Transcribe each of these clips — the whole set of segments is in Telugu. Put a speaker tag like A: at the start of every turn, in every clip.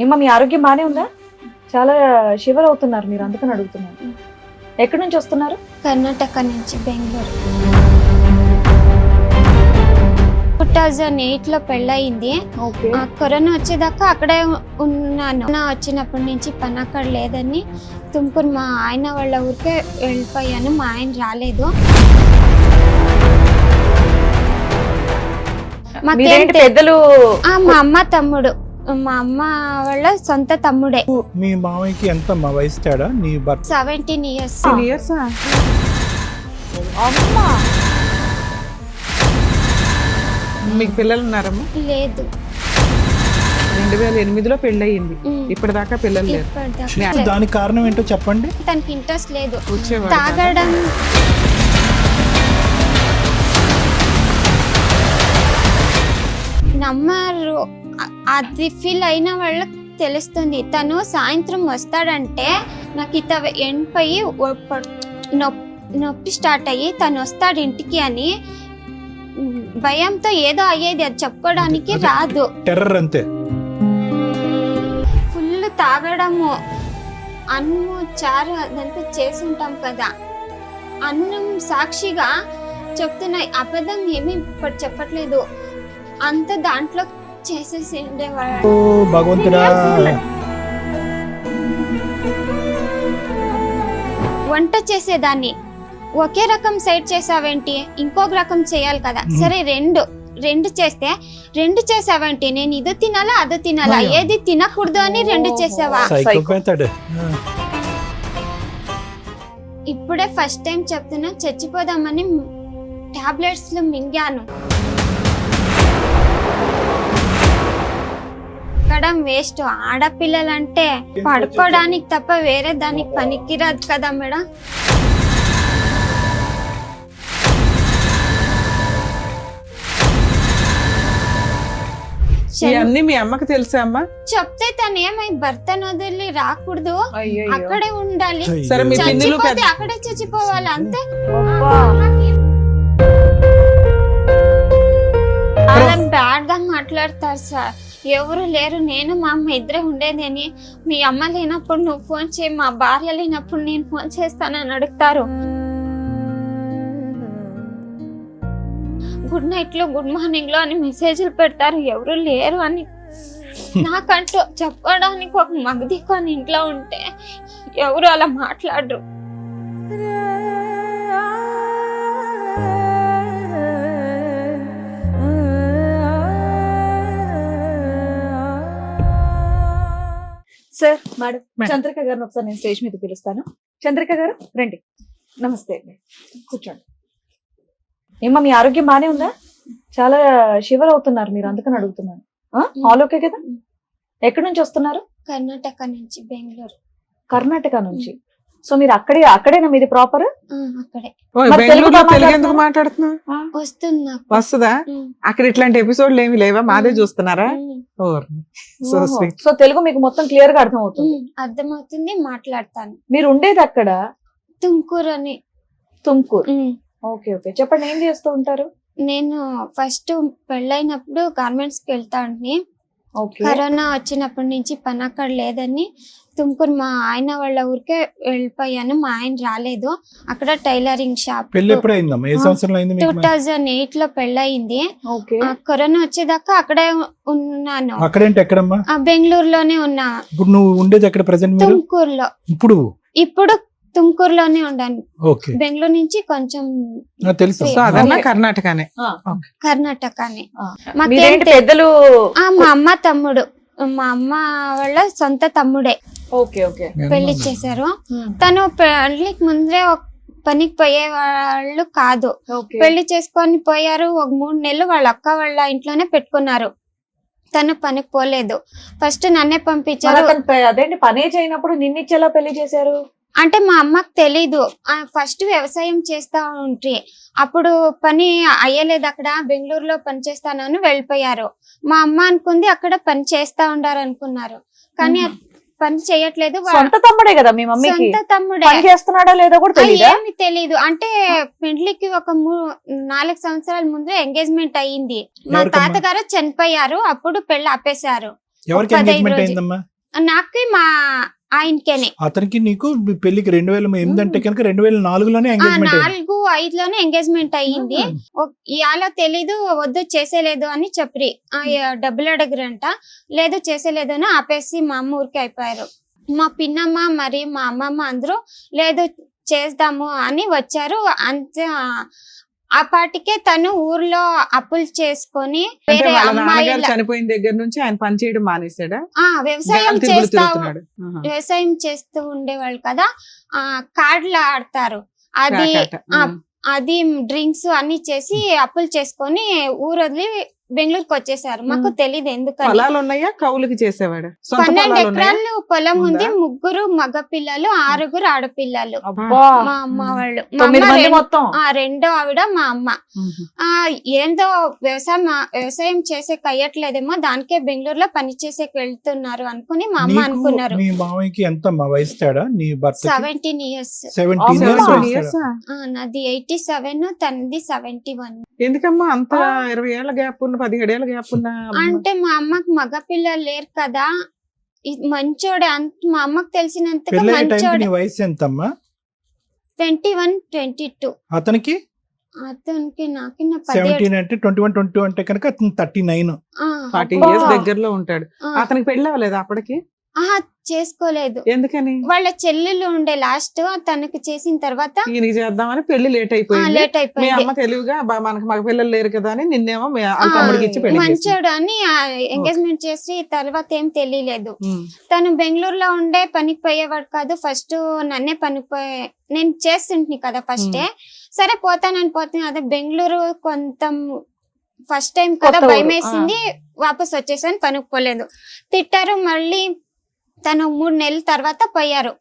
A: ఏమో మీ ఆరోగ్యం బానే ఉందా? చాలా షివర్ అవుతున్నారు మీరు, అందుకని అడుగుతున్నాను. ఎక్కడి నుంచి వస్తున్నారు?
B: కర్ణాటక నుంచి బెంగళూరు. 2008లో పెళ్ళయింది. కరోనా వచ్చేదాకా అక్కడే ఉన్నాను. వచ్చినప్పటి నుంచి పని అక్కడ లేదని తుమ్కూరు మా ఆయన వాళ్ళ ఊరికే వెళ్ళిపోయాను. మా ఆయన రాలేదు.
A: పెద్దలు
B: మా అమ్మ తమ్ముడు, మా అమ్మ వాళ్ళ సొంత తమ్ముడే.
C: మీ మామయ్యకి ఎంత మా వయసు తేడా? నీ భర్త
B: 17 years.
A: అమ్మా
D: మీకు పిల్లలు ఉన్నారమ్మా?
B: లేదు.
D: 2008లో పెళ్ళయింది, ఇప్పటిదాకా పిల్లలు లేరు.
B: ఇప్పటిదాకా
C: దానికి కారణం ఏంటో చెప్పండి.
B: తనకి ఇంట్రెస్ట్ లేదు
D: వచ్చేవాడు
B: తాగడం. నమ్మరు, అది ఫీల్ అయిన వాళ్ళకి తెలుస్తుంది. తను సాయంత్రం వస్తాడంటే నాకు ఇత ఎండిపోయి నొప్పి స్టార్ట్ అయ్యి తను వస్తాడు ఇంటికి అని భయంతో ఏదో అయ్యేది, అది చెప్పుకోవడానికి రాదు.
C: టెర్రర్ అంతే.
B: ఫుల్ తాగడము, అన్నము చారు అదంతా చేసి ఉంటాం కదా, అన్నం సాక్షిగా చెప్తున్నాయి, అబద్ధం ఏమీ ఇప్పుడు చెప్పట్లేదు. అంత దాంట్లో చేసేసి ఉండేవాడు.
C: భగవంతుడా.
B: వంట చేసేదాన్ని ఒకే రకం సైడ్ చేసావేంటి, ఇంకొక రకం చేయాలి కదా. సరే రెండు చేస్తే రెండు చేసావేంటి, నేను ఇది తినాలా అది తినాలా, ఏది తినకూడదు అని రెండు చేసావా? ఇప్పుడే ఫస్ట్ టైం చెప్తున్నా, చచ్చిపోదామని టాబ్లెట్స్ మింగాను. ఎక్కడం వేస్ట్. ఆడపిల్లలంటే పడుకోవడానికి తప్ప వేరే దానికి పనికిరాదు కదా మేడం.
D: ఇవన్నీ మీ అమ్మకి తెలుసా అమ్మా?
B: చెప్తే తను ఏమై భర్తను వదిలి రాకూడదు, అక్కడే ఉండాలి.
D: సరే మీ పిన్నులు
B: చచ్చిపోతే అక్కడే చచ్చిపోవాలి అంతే. అలా బ్యాడ్ గా మాట్లాడతారు సార్. ఎవరు లేరు, నేను మా అమ్మ ఇద్దరే ఉండేదని. మీ అమ్మ లేనప్పుడు నువ్వు ఫోన్ చేయి, మా భార్య లేనప్పుడు నేను ఫోన్ చేస్తానని అడుగుతారు. గుడ్ నైట్ లో గుడ్ మార్నింగ్ లో అని మెసేజ్లు పెడతారు, ఎవరు లేరు అని. నాకంటూ చెప్పడానికి ఒక మగది కొని ఇంట్లో ఉంటే ఎవరు అలా మాట్లాడరు.
A: సార్, మేడం చంద్రిక గారిని ఒకసారి నేను స్టేజ్ మీద పిలుస్తాను. చంద్రిక గారు రండి. నమస్తే అండి, కూర్చోండి. ఏమో మీ ఆరోగ్యం బానే ఉందా? చాలా షివర్ అవుతున్నారు మీరు, అందుకని అడుగుతున్నాను. ఆల్ ఓకే కదా? ఎక్కడి నుంచి వస్తున్నారు?
B: కర్ణాటక నుంచి బెంగళూరు.
A: కర్ణాటక నుంచి. సో మీరు అక్కడేనా మీది ప్రాపర్?
B: అక్కడే.
D: బెంగళూరులో తెలుగు ఎందుకు మాట్లాడుతున్నా?
B: వస్తుంది.
D: వస్తుందా? అక్కడ ఇట్లాంటి ఎపిసోడ్లు ఏమి లేవా? మాదే చూస్తున్నారా?
A: సో తెలుగు మీకు మొత్తం క్లియర్ గా అర్థం అవుతుంది?
B: అర్థమవుతుంది, మాట్లాడతాను.
A: మీరు ఉండేది అక్కడ?
B: తుమ్కూరు అని.
A: తుమ్కూరు. ఓకే ఓకే, చెప్పండి ఏం చేస్తూ ఉంటారు?
B: నేను ఫస్ట్ పెళ్ళైనప్పుడు గార్మెంట్స్ కి వెళ్తాను. కరోనా వచ్చినప్పటి నుంచి పని అక్కడ లేదని తుమ్కూరు మా ఆయన వాళ్ళ ఊరికే వెళ్ళిపోయాను. మా ఆయన రాలేదు. అక్కడ టైలరింగ్ షాప్. 2008లో పెళ్ళయింది. కరోనా వచ్చేదాకా అక్కడే ఉన్నాను. బెంగళూరులోనే ఉన్నా. తుమ్కూరులో. ఇప్పుడు తుమ్కూరులోనే ఉన్నాను. బెంగళూరు నుంచి కొంచెం
D: కర్ణాటకనే.
A: పెద్దలు
B: మా అమ్మ తమ్ముడు, మా అమ్మ వాళ్ళ సొంత తమ్ముడే. పెళ్లి చేశారు. తను పెళ్లికి ముందే పనికి పోయే వాళ్ళు కాదు, పెళ్లి చేసుకొని పోయారు. ఒక 3 నెలలు వాళ్ళ అక్క వాళ్ళ ఇంట్లోనే పెట్టుకున్నారు. తను పనికి పోలేదు. ఫస్ట్ నన్నే పంపించారు.
A: అదేంటి పనే చేయనప్పుడు నిన్నిచ్చేలా పెళ్లి చేశారు
B: అంటే మా అమ్మకు తెలీదు. ఫస్ట్ వ్యవసాయం చేస్తా ఉంటే అప్పుడు పని అయ్యలేదు. అక్కడ బెంగళూరులో పని చేస్తానని వెళ్ళిపోయారు. మా అమ్మ అనుకుంది అక్కడ పని చేస్తా ఉండారు అనుకున్నారు, కానీ పని చేయట్లేదు.
A: సొంత తమ్ముడే కదా మీ మమ్మీకి?
B: సొంత తమ్ముడే.
A: పని చేస్తున్నాడో లేదో కూడా
B: ఏమి తెలీదు. అంటే పెళ్లికి ఒక 4 సంవత్సరాల ముందు ఎంగేజ్మెంట్ అయ్యింది. మా తాతగారు చనిపోయారు, అప్పుడు పెళ్లి ఆపేశారు.
C: ఎవరికి
B: 15
C: ఎంగేజ్మెంట్
B: రోజులు.
C: అయిందమ్మా?
B: నాకు మా ఆయనకేనే
C: అతనికి నీకు మీ పెళ్లికి 2008 అంటే కనుక 2004లోనే ఎంగేజ్మెంట్ అయింది.
B: 4-5లోనే ఎంగేజ్మెంట్ అయ్యింది. ఇవాళ తెలీదు, వద్దు చేసేలేదు అని చెప్పి డబ్బులు అడగరంట, లేదు చేసేలేదు అని ఆపేసి మా అమ్మ ఊరికి అయిపోయారు. మా పిన్నమ్మ మరి మా అమ్మమ్మ అందరూ లేదు చేద్దాము అని వచ్చారు. అంతే ఆ పాటికే తను ఊర్లో అప్పులు చేసుకొని
D: అంటే
B: వేరే
D: వాళ్ళ నాన్నగారు
B: అమ్మాయిల
D: చనిపోయిన దగ్గర నుంచి ఆయన పని చేయడం మానేశాడా?
B: వ్యవసాయం
D: గాలి తిరుగులు
B: చేస్తా
D: తిరుగుతున్నాడు. ఆహా.
B: వ్యవసాయం చేస్తూ ఉండేవాళ్ళు కదా, కార్డులు ఆడతారు, అది
D: కాకాట.
B: అది డ్రింక్స్ అన్ని చేసి అప్పులు చేసుకొని ఊరు వదిలి బెంగళూరుకి వచ్చేసారు. మాకు తెలీదు ఎందుకని.
D: పొలాలు ఉన్నాయా? కౌలుకి చేసేవాడు? సొంత
B: 12
D: పొలాలు ఉన్నాయా?
B: ఎకరాలు పొలం ఉంది,
D: ఉందా?
B: 3 మగ పిల్లలు, 6 ఆడపిల్లలు.
A: అబ్బా,
B: మా అమ్మ వాళ్ళు, మా
A: 9
B: అమ్మ
A: మంది మొత్తం.
B: రెండో ఆవిడ మా అమ్మ.
D: ఉహు.
B: ఏందో వ్యవసాయం చేసే కయ్యట్లేదేమో, దానికే బెంగళూరులో పని చేసేకి వెళ్తున్నారు అనుకుని మా అమ్మ
C: నీకు
B: అనుకున్నారు.
C: మీ మామయ్యకి ఎంత అమ్మా వయసు తేడా? నీ భర్త
B: 17 years.
C: 17 years
D: 17
C: వయసు
D: years
C: తేడా.
D: ఆ?
B: నాది 87, తనది 71.
D: ఎందుకమ్మా అంత 20 ఏళ్ల గ్యాప్ ఉన్న 17 ఏళ్ల గ్యాప్ ఉన్న
B: అంటే మా అమ్మకి మగ పిల్లలు లేరు కదా, మంచోడే అంత మా అమ్మకి తెలిసినంతగా
C: పెళ్ళయ్యే టైంకి
B: మంచోడే.
C: నీ వయసు ఎంతమ్మా?
B: 21, 22.
C: అతనికి
B: అతనికి నాకిన్న 17.
C: 17 అంటే 21, 22 అంటే కనుక అతను 39.
D: 40
A: అబ్బా.
D: ఇయర్స్ దగ్గరలో ఉంటాడు. అతనికి పెళ్లి అవ్వలేదు అప్పటికి?
B: చేసుకోలేదు.
D: ఎందుకని?
B: వాళ్ళ చెల్లెలు ఉండే లాస్ట్, తనకి చేసిన తర్వాత
D: ఈయన చేద్దామని పెళ్లి లేట్ అయిపోయింది.
B: లేట్
D: మీ
B: అయిపోయింది.
D: అమ్మ తెలివిగా మనకు మగ పిల్లలు లేరు కదా అని నిన్నేమో వాళ్ళ తమ్ముడికి ఇచ్చి పెళ్లి చేసింది.
B: మంచోడు అని ఎంగేజ్మెంట్ చేసి తర్వాత ఏం తెలియలేదు.
D: ఉమ్.
B: తను బెంగళూరులో ఉండే పనికి పోయేవాడు కాదు. ఫస్ట్ నన్నే నేను చేస్తుంటే కదా ఫస్టే, సరే పోతానని పోతాను. అదే బెంగళూరు కొంత ఫస్ట్ టైం కదా,
A: కొత్త ఊరు.
B: భయం వేసింది, వాపస్ వచ్చేసాను, పనికి పోలేదు. తిట్టారు. మళ్ళీ తను 3 నెలల తర్వాత పోయారు.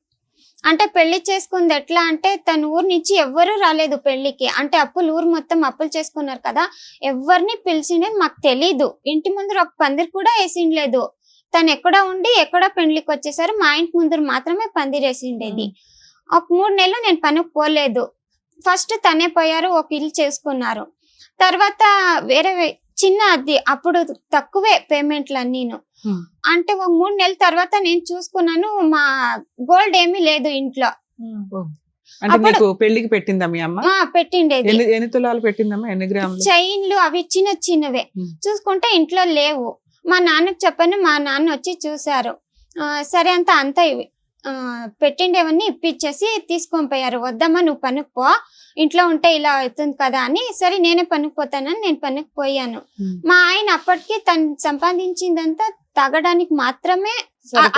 B: అంటే పెళ్లి చేసుకుంది ఎట్లా అంటే, తన ఊరు నుంచి ఎవ్వరూ రాలేదు పెళ్లికి. అంటే ఊరు మొత్తం అప్పులు చేసుకున్నారు కదా, ఎవరిని పిలిచిండేది మాకు తెలీదు. ఇంటి ముందర ఒక పందిరి కూడా వేసిండలేదు. తను ఎక్కడ ఉండి ఎక్కడ పెళ్లికి వచ్చేసారు. మా ఇంటి ముందర మాత్రమే పందిరి వేసిండేది. ఒక 3 నెలలు నేను పనికి పోలేదు. ఫస్ట్ తనే పోయారు, ఒక ఇల్లు చేసుకున్నారు. తర్వాత వేరే చిన్న అది అప్పుడు తక్కువే పేమెంట్లు అన్నీను. అంటే ఒక 3 నెలల తర్వాత నేను చూసుకున్నాను, మా గోల్డ్ ఏమీ లేదు ఇంట్లో.
D: అంటే నీకు పెళ్లికి పెట్టిందా మీ అమ్మ?
B: పెట్టిండేది.
D: ఎన్ని తులాలు పెట్టిందమ్మా? ఎన్ని గ్రాములు?
B: చైన్లు అవి చిన్నవే. చూసుకుంటే ఇంట్లో లేవు. మా నాన్నకి చెప్పాను, మా నాన్న వచ్చి చూసారు. సరే అంతా పెట్టిండేవన్నీ ఇప్పించేసి తీసుకొని పోయారు. వద్దమ్మా నువ్వు పనికి పో, ఇంట్లో ఉంటే ఇలా అవుతుంది కదా అని. సరే నేనే పనికి పోతానని నేను పనికి పోయాను. మా ఆయన అప్పటికి తను సంపాదించిందంతా తాగడానికి మాత్రమే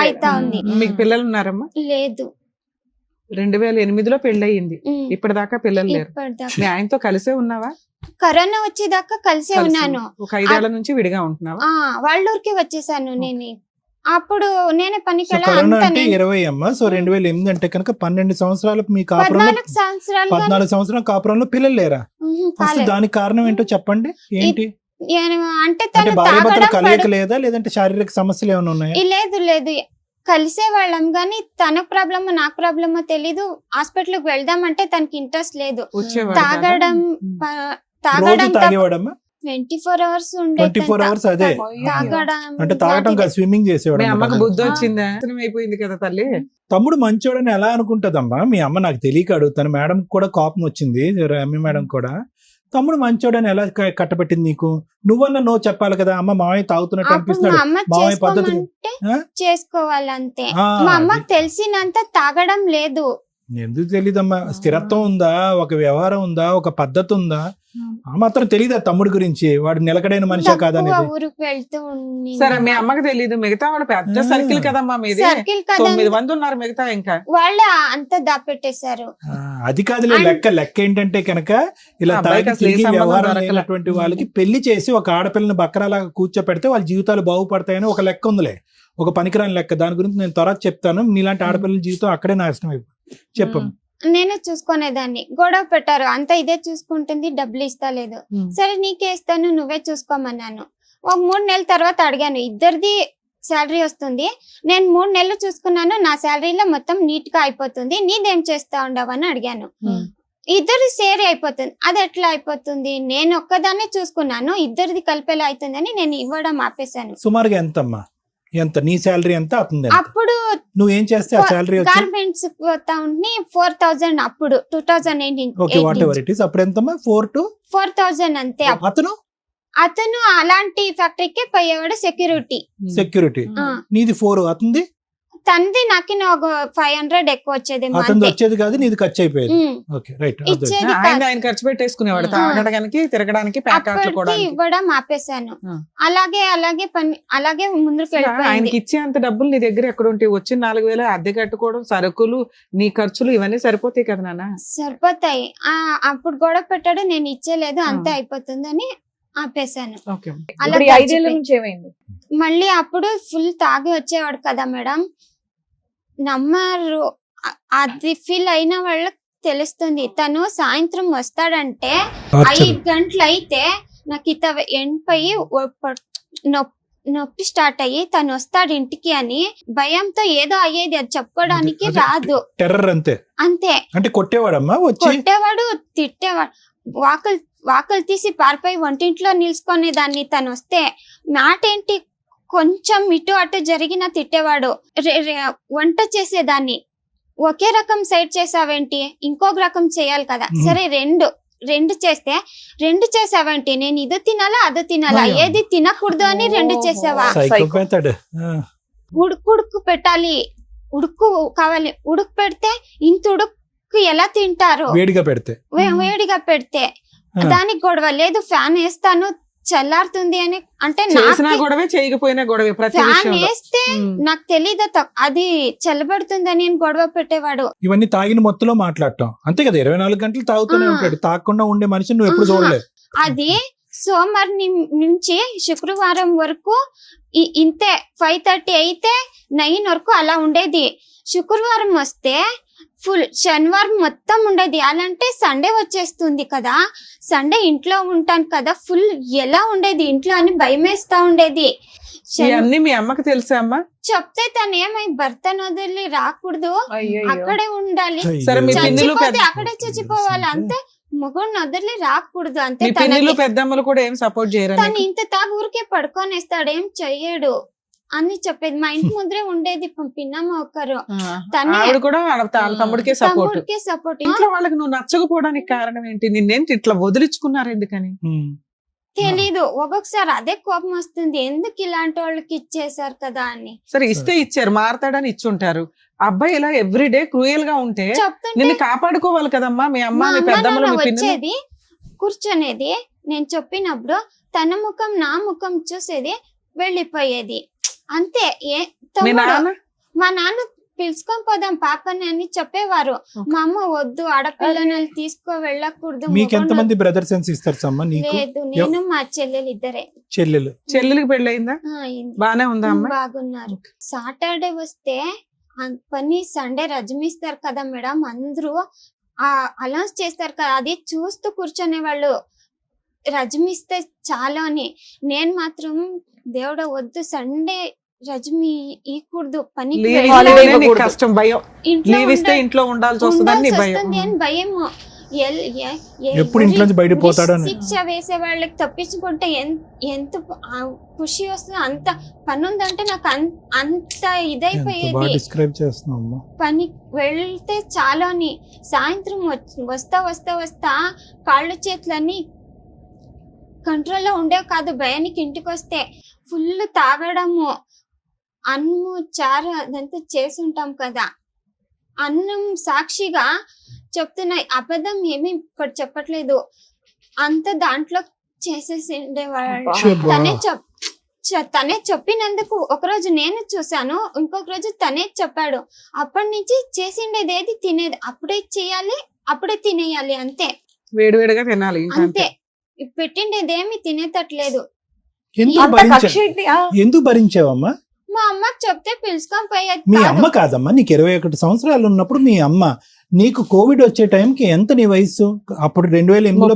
B: అయితా ఉంది.
D: మీకు పిల్లలు ఉన్నారమ్మా?
B: లేదు.
D: 2008లో పెళ్ళయింది. ఇప్పటిదాకా పిల్లలు లేరు.
B: ఇప్పటిదాకా
D: మీ ఆయనతో కలిసే ఉన్నావా?
B: కరోనా వచ్చేదాకా కలిసే ఉన్నాను.
D: ఒక 5 ఏళ్ల నుంచి విడిగా ఉంటున్నావా?
B: వాళ్ళ ఊరికి వచ్చేసాను నేను. అప్పుడు నేనే పనికి
C: సో కరోనా అంటే 20 అమ్మా. సో 2008 అంటే కనుక 12 సంవత్సరాలు మీ కాపురంలో,
B: 14 సంవత్సరాలు
C: 14 సంవత్సరాల కాపురంలో పిల్లలు లేరా? అసలు దానికి కారణం ఏంటో చెప్పండి. ఏంటి
B: అంటే
C: అంటే
B: తను
C: భార్య భర్తలు
B: తాగడం
C: కలయిక లేదా, లేదంటే శారీరక సమస్యలు ఏమైనా ఉన్నాయా?
B: లేదు కలిసే వాళ్ళం గానీ తనకు ప్రాబ్లమో నాకు ప్రాబ్లమో తెలీదు. హాస్పిటల్కి వెళ్దామంటే తనకి ఇంట్రెస్ట్ లేదు.
D: వచ్చేవాడు
B: తాగడం
C: రోజు తాగేవాడమ్మా?
B: 24 hours
C: 24 hours అదే అంటే తాగటం కాదు, స్విమ్మింగ్ చేసేవాడు.
D: మీ అమ్మకు బుద్ధి వచ్చిందా? అయిపోయింది కదా తల్లి.
C: తమ్ముడు మంచోడని ఎలా అనుకుంటదమ్మా మీ అమ్మ? నాకు తెలియక అడుగుతాను. మేడం కూడా కోపం వచ్చింది, రమ్య మేడం కూడా. తమ్ముడు మంచోడని ఎలా కట్టబెట్టింది నీకు? నువ్వన్నా నో చెప్పాలి కదా. అమ్మ మామయ్య తాగుతున్నట్టు అనిపిస్తున్నాడు, మామయ్య పద్ధతి
B: చేసుకోవాలంతే. మా అమ్మకి తెలిసినంత తాగడం లేదు.
C: ఎందుకు తెలీదమ్మా? స్థిరత్వం ఉందా, ఒక వ్యవహారం ఉందా, ఒక పద్ధతి ఉందా? ఆ మాత్రం తెలీదా తమ్ముడి గురించి? వాడు నిలకడైన మనిషా కాదనేది.
B: ఊరికి వెళ్తూ
D: సరే మీ అమ్మకి తెలీదు. మిగతా వాడు పెద్ద సర్కిల్ కదమ్మా మీది. 9 మంది ఉన్నారు మిగతా. ఇంకా
B: వాళ్ళు అంతా దాపెట్టేశారు.
C: అది కాదులే లెక్క ఏంటంటే కనుక ఇలా తాగి తిరిగి వ్యవహారం లేనటువంటి వాళ్ళకి పెళ్లి చేసి ఒక ఆడపిల్లని బక్కరాలాగా కూర్చోపెడితే వాళ్ళ జీవితాలు బాగుపడతాయని ఒక లెక్క ఉందిలే, ఒక పనికిరాని లెక్క. దాని గురించి నేను త్వరగా చెప్తాను. నీలాంటి ఆడపిల్లల జీవితం అక్కడే నాశనం అయిపోయింది. చెప్పు.
B: నేనే చూసుకునేదాన్ని. గొడవ పెట్టారు, అంతా ఇదే చూసుకుంటుంది, డబ్బులు ఇస్తా లేదు. సరే నీకే ఇస్తాను, నువ్వే చూసుకోమన్నాను. ఒక 3 నెలల తర్వాత అడిగాను, ఇద్దరిది శాలరీ వస్తుంది, నేను 3 నెలలు చూసుకున్నాను, నా శాలరీలో మొత్తం నీట్ గా అయిపోతుంది, నీదేం చేస్తా ఉండవని అడిగాను. ఇద్దరు షేర్ అయిపోతుంది. అది ఎట్లా అయిపోతుంది? నేను ఒక్కదాన్నే చూసుకున్నాను, ఇద్దరిది కలిపేలా అవుతుందని నేను ఇవ్వడం ఆపేశాను.
C: సుమారుగా ఎంతమ్మా? ఎంత నీ శాలరీ ఎంత అతనిది ఎంత?
B: అప్పుడు
C: నువ్వేం చేస్తే ఆ శాలరీ వచ్చి
B: గార్మెంట్స్ పోతా ఉండి 4,000 అప్పుడు 2018
C: okay what ever it is అప్పుడు ఎంతమ్మా 4 to
B: 4,000 అంతే. అతను అలాంటి ఫ్యాక్టరీకే పోయేవాడు
C: సెక్యూరిటీ నీది 4 అతనిది
B: తనది నాకు ఒక 500 ఎక్కువ వచ్చేది
C: అతనిది వచ్చేది కాదు నీది ఖర్చు అయిపోయేది ఓకే రైట్
B: ఇచ్చేది
D: ఆయన ఖర్చు పెట్టేసుకునేవాడు తాగడానికి తిరగడానికి ప్యాకెట్లు కూడా
B: ఇవ్వడం ఆపేశాను. అలాగే ముందుకు వెళ్ళిపోయింది.
D: ఆయనకి ఇచ్చే అంత డబ్బులు నీ దగ్గర ఎక్కడ ఉంటాయి? వచ్చిన 4,000 అద్దె కట్టుకోవడం, సరుకులు, నీ ఖర్చులు ఇవన్నీ సరిపోతాయి కదా నాన్న?
B: సరిపోతాయి. అప్పుడు గొడవ పెట్టాడు, నేను ఇచ్చేలేదు, అంతే అయిపోతుందని ఆపేశాను.
A: ఇప్పుడు ఈ 5 ఏళ్ల నుంచి ఏమైంది?
B: మళ్ళీ అప్పుడు ఫుల్ తాగి వచ్చేవాడు కదా మేడం, నమ్మరు. అది ఫీల్ అయిన వాళ్ళకి తెలుస్తుంది. తను సాయంత్రం వస్తాడంటే 5 గంటలు అయితే నాకు ఇత ఎండిపోయి నొప్పి స్టార్ట్ అయ్యి తను వస్తాడు ఇంటికి అని భయంతో ఏదో అయ్యేది, అది చెప్పుకోవడానికి రాదు.
C: టెర్రర్ అంతే అంటే కొట్టేవాడమ్మా వచ్చి
B: కొట్టేవాడు, తిట్టేవాడు, వాకలు తీసి పారిపోయి వంటింట్లో నిల్చుకునే దాన్ని. తను వస్తే మాట ఏంటి కొంచెం ఇటు అటు జరిగిన తిట్టేవాడు. వంట చేసేదాన్ని ఒకే రకం సైడ్ చేసావేంటి, ఇంకొక రకం చేయాలి కదా, సరే రెండు చేస్తే 2 చేసావేంటి, నేను ఇది తినాలా అది తినాలా, ఏది తినకూడదు అని 2 చేసావా, ఉడుకు పెట్టాలి, ఉడుకు కావాలి, ఉడుకు పెడితే ఇంత ఉడుకు ఎలా తింటారు, వేడిగా పెడితే దానికి గొడవ లేదు, ఫ్యాన్ వేస్తాను చల్లారుతుంది అని. అంటే ఫ్యాన్ వేస్తే నాకు తెలీదు అది చల్లబడుతుందని గొడవ పెట్టేవాడు.
C: ఇవన్నీ తాగిన మొత్తంలో మాట్లాడటం అంతే కదా, 24 గంటలు తాగుతూనే ఉంటాడు. తాగకుండా ఉండే మనిషిని నువ్వు ఎప్పుడు చూడలేదు.
B: అది సోమవారం నుంచి శుక్రవారం వరకు ఇంతే 5:30 అయితే 9 వరకు అలా ఉండేది. శుక్రవారం వస్తే ఫుల్, శనివారం మొత్తం ఉండేది. అలాంటే సండే వచ్చేస్తుంది కదా, సండే ఇంట్లో ఉంటాను కదా, ఫుల్ ఎలా ఉండేది ఇంట్లో అని భయమేస్తా ఉండేది.
D: మీ అమ్మకి తెలుసా అమ్మా?
B: చెప్తే తను ఏమై భర్తను వదిలి రాకూడదు, అక్కడే ఉండాలి, అక్కడే చచ్చిపోవాలి అంతే, మగోడిని వదిలి రాకూడదు అంతే.
D: పెద్దమ్మలు కూడా ఏం సపోర్ట్ చేయరు.
B: తను ఇంత తాగు ఊరికే పడుకొనేస్తాడు, ఏం చెయ్యడు అని చెప్పేది. మా ఇంటి ముందరే ఉండేది పిన్నమ్మ ఒకరు,
D: తమ్ముడికే సపోర్ట్. ఇంట్లో వాళ్ళకి నువ్వు నచ్చకపోవడానికి కారణం ఏంటి? నిన్నేంటి ఇట్లా వదిలించుకున్నారు ఎందుకని
B: తెలీదు. ఒక్కొక్కసారి అదే కోపం వస్తుంది, ఎందుకు ఇలాంటి వాళ్ళకి ఇచ్చేసారు కదా అని.
D: సరే ఇస్తే ఇచ్చారు, మారతాడని ఇచ్చుంటారు. అబ్బాయి ఇలా ఎవ్రీడే క్రూయల్ గా ఉంటే నిన్ను కాపాడుకోవాలి కదమ్మా. మీ అమ్మ మీ పెద్దమ్మలు
B: వచ్చేది కూర్చొనేది, నేను చెప్పినప్పుడు తన ముఖం నా ముఖం చూసేది, వెళ్ళిపోయేది అంతే. మా నాన్న పిలుచుకొని పోదాం పాపని అని చెప్పేవారు. మా అమ్మ వద్దు, ఆడపిల్లని తీసుకో వెళ్ళకూడదు.
C: మీకెంతమంది బ్రదర్స్ అండ్ సిస్టర్స్ అమ్మా?
B: లేదు, నేను మా చెల్లెలు ఇద్దరే.
D: చెల్లెలికి పెళ్ళయిందా? బానే ఉందా?
B: బాగున్నారు. సాటర్డే వస్తే పని, సండే రజమిస్తారు కదా మేడం, అందరూ అనౌన్స్ చేస్తారు కదా, అది చూస్తూ కూర్చొనే వాళ్ళు. రజమిస్తే చాలా అని. నేను మాత్రం దేవుడ వద్దు, సండే రజమి ఈకూడదు, పనికి
D: కష్టం, భయం, ఇంట్లో ఉండాల్సి వస్తుంది
B: అని భయము.
C: ఎప్పుడు ఇంట్లో నుంచి బయట పోతాడని
B: శిక్ష వేసే వాళ్ళకి తప్పించుకుంటే ఎంత ఖుషి వస్తుందో, అంత పని ఉందంటే నాకు అంత ఇదైపోయేది. పని వెళ్తే చాలా అని. సాయంత్రం వస్తా కాళ్ళు చేతులన్నీ కంట్రోల్లో ఉండేవి కాదు. భయానికి ఇంటికి వస్తే ఫుల్ తాగడము, అన్నము చారు అదంతా చేసి ఉంటాం కదా, అన్నం సాక్షిగా చెప్తున్నాయి, అబద్ధం ఏమి ఇక్కడ చెప్పట్లేదు, అంత దాంట్లో చేసేసి ఉండేవాళ్ళు. తనే చెప్పినందుకు ఒకరోజు నేను చూసాను, ఇంకొక రోజు తనే చెప్పాడు. అప్పటి నుంచి చేసిండేది ఏది తినేది అప్పుడే చేయాలి, అప్పుడే తినేయాలి అంతే,
D: వేడివేడిగా తినాలి
B: అంతే. పెట్టిండేదేమి తినేటట్లేదు.
C: ఎందుకు భరించావమ్మా?
B: మా అమ్మకి చెప్తే పిలుచుకొని పోయేది.
C: మీ అమ్మ కాదమ్మా, నీకు 21 సంవత్సరాలు ఉన్నప్పుడు మీ అమ్మ, నీకు కోవిడ్ వచ్చే టైంకి ఎంత నీ వయసు? అప్పుడు 2008లో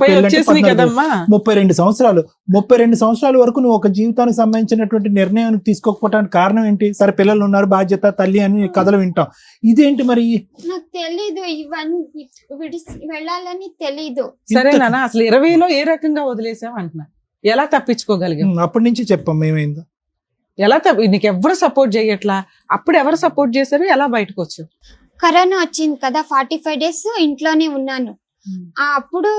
C: 32 సంవత్సరాలు. 32 సంవత్సరాల వరకు నువ్వు ఒక జీవితానికి సంబంధించినటువంటి నిర్ణయాన్ని తీసుకోకపోవడానికి కారణం ఏంటి? సరే పిల్లలు ఉన్నారు, బాధ్యత, తల్లి అని కథలు వింటాం. ఇదేంటి మరి?
B: నాకు తెలీదు, ఇవన్నీ వెళ్ళాలని తెలీదు.
D: సరే నాన్న, అసలు 20లో ఏ రకంగా వదిలేసావు అంటున్నా, ఎలా తప్పించుకోగలిగాం?
C: అప్పటి నుంచి చెప్పాం ఏమైందో.
D: ఎలా నీకు ఎవరు సపోర్ట్ చేయట్లా? అప్పుడు ఎవరు సపోర్ట్ చేశారు? ఎలా బయటకు వచ్చు?
B: కరోనా వచ్చింది కదా, 45 days ఇంట్లోనే ఉన్నాను. అప్పుడు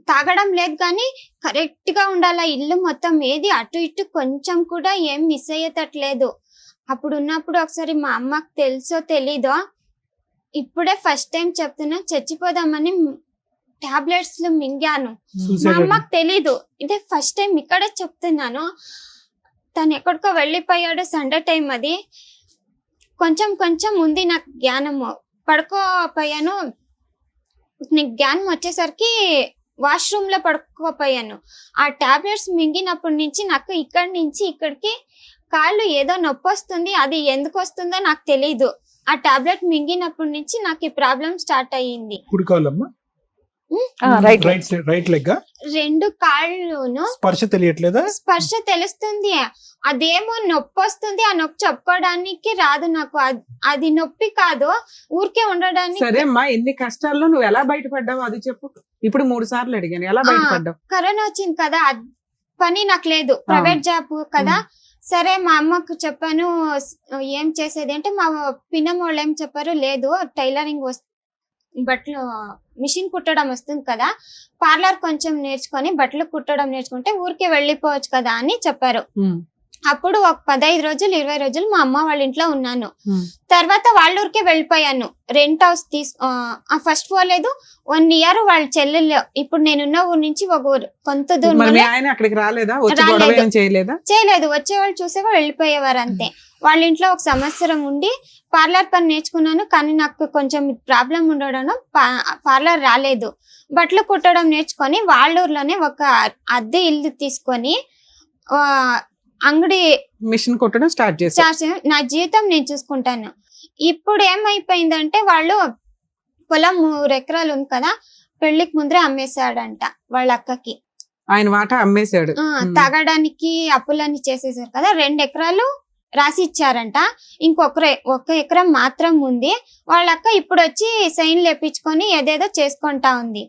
B: తాగడం లేదు కానీ కరెక్ట్ గా ఉండాల. ఇల్లు మొత్తం ఏది అటు ఇటు కొంచెం కూడా ఏం మిస్ అయ్యేటట్లేదు. అప్పుడు ఉన్నప్పుడు ఒకసారి మా అమ్మకు తెలుసో తెలీదో, ఇప్పుడే ఫస్ట్ టైం చెప్తున్నా, చచ్చిపోదామని టాబ్లెట్స్ మింగాను. మా అమ్మకు తెలీదు, ఇదే ఫస్ట్ టైం ఇక్కడే చెప్తున్నాను. తను ఎక్కడికో వెళ్ళిపోయాడు, సండే టైం అది. కొంచెం కొంచెం ఉంది నాకు జ్ఞానము. పడుకోపోయాను, నీకు జ్ఞానం వచ్చేసరికి వాష్రూమ్ లో పడుకోపోయాను. ఆ టాబ్లెట్స్ మింగినప్పటి నుంచి నాకు ఇక్కడి నుంచి ఇక్కడికి కాళ్ళు ఏదో నొప్పి వస్తుంది. అది ఎందుకు వస్తుందో నాకు తెలీదు. ఆ టాబ్లెట్ మింగినప్పటి నుంచి నాకు ఈ ప్రాబ్లం స్టార్ట్ అయ్యింది.
C: రైట్ లెగ్
B: రెండు కాళ్ళును
C: స్పర్శ తెలియట్లేదా?
B: స్పర్శ తెలుస్తుంది, అదేమో నొప్పి వస్తుంది. ఆ నొప్పి చెప్పుకోవడానికి రాదు నాకు. అది నొప్పి కాదు, ఊరికే ఉండడానికి.
D: సరే అమ్మా, ఎన్ని కష్టాల్లో నువ్వు ఎలా బయటపడ్డావు అది చెప్పు. ఇప్పుడు 3 సార్లు అడిగాను, ఎలా బయటపడ్డావు?
B: కరోనా వచ్చింది కదా, పని నాకు లేదు, ప్రైవేట్ జాబ్ కదా. సరే మా అమ్మకు చెప్పాను ఏం చేసేది అంటే, మా పిన్నం వాళ్ళు ఏం చెప్పారు, లేదు టైలరింగ్ బట్టలు మిషన్ కుట్టడం వస్తుంది కదా, పార్లర్ కొంచెం నేర్చుకొని బట్టలు కుట్టడం నేర్చుకుంటే ఊరికే వెళ్ళిపోవచ్చు కదా అని చెప్పారు. అప్పుడు ఒక 15 రోజులు 20 రోజులు మా అమ్మ వాళ్ళ ఇంట్లో ఉన్నాను. తర్వాత వాళ్ళ ఊరికే వెళ్ళిపోయాను. రెంట్ హౌస్ ఫస్ట్ పోలేదు, 1 year వాళ్ళ చెల్లెలు. ఇప్పుడు నేనున్న ఊరు నుంచి ఒక ఊరు కొంత దూరం.
D: అక్కడికి రాలేదా?
B: చేయలేదు, వచ్చేవాళ్ళు చూసేవాళ్ళు వెళ్ళిపోయేవారు అంతే. వాళ్ళ ఇంట్లో 1 సంవత్సరం ఉండి పార్లర్ పని నేర్చుకున్నాను. కానీ నాకు కొంచెం ప్రాబ్లం ఉండడం పార్లర్ రాలేదు. బట్టలు కుట్టడం నేర్చుకొని వాళ్ళ ఊర్లోనే ఒక అద్దె ఇల్లు తీసుకొని అంగడి
D: మిషన్ కుట్టడం స్టార్ట్ చేశాను.
B: నా జీవితం నేను చూసుకుంటాను. ఇప్పుడు ఏమైపోయిందంటే, వాళ్ళు పొలం 3 ఎకరాలు ఉంది కదా, పెళ్లికి ముందరే అమ్మేశాడంట వాళ్ళ అక్కకి.
D: ఆయన వాటా అమ్మేశాడు.
B: తాగడానికి అప్పులన్నీ చేసేసారు కదా, 2 ఎకరాలు రాసి ఇచ్చారంట. ఒక ఎకరం మాత్రం ఉంది. వాళ్ళ అక్క ఇప్పుడు వచ్చి సైన్ లేపించుకొని ఏదేదో చేసుకుంటా ఉంది.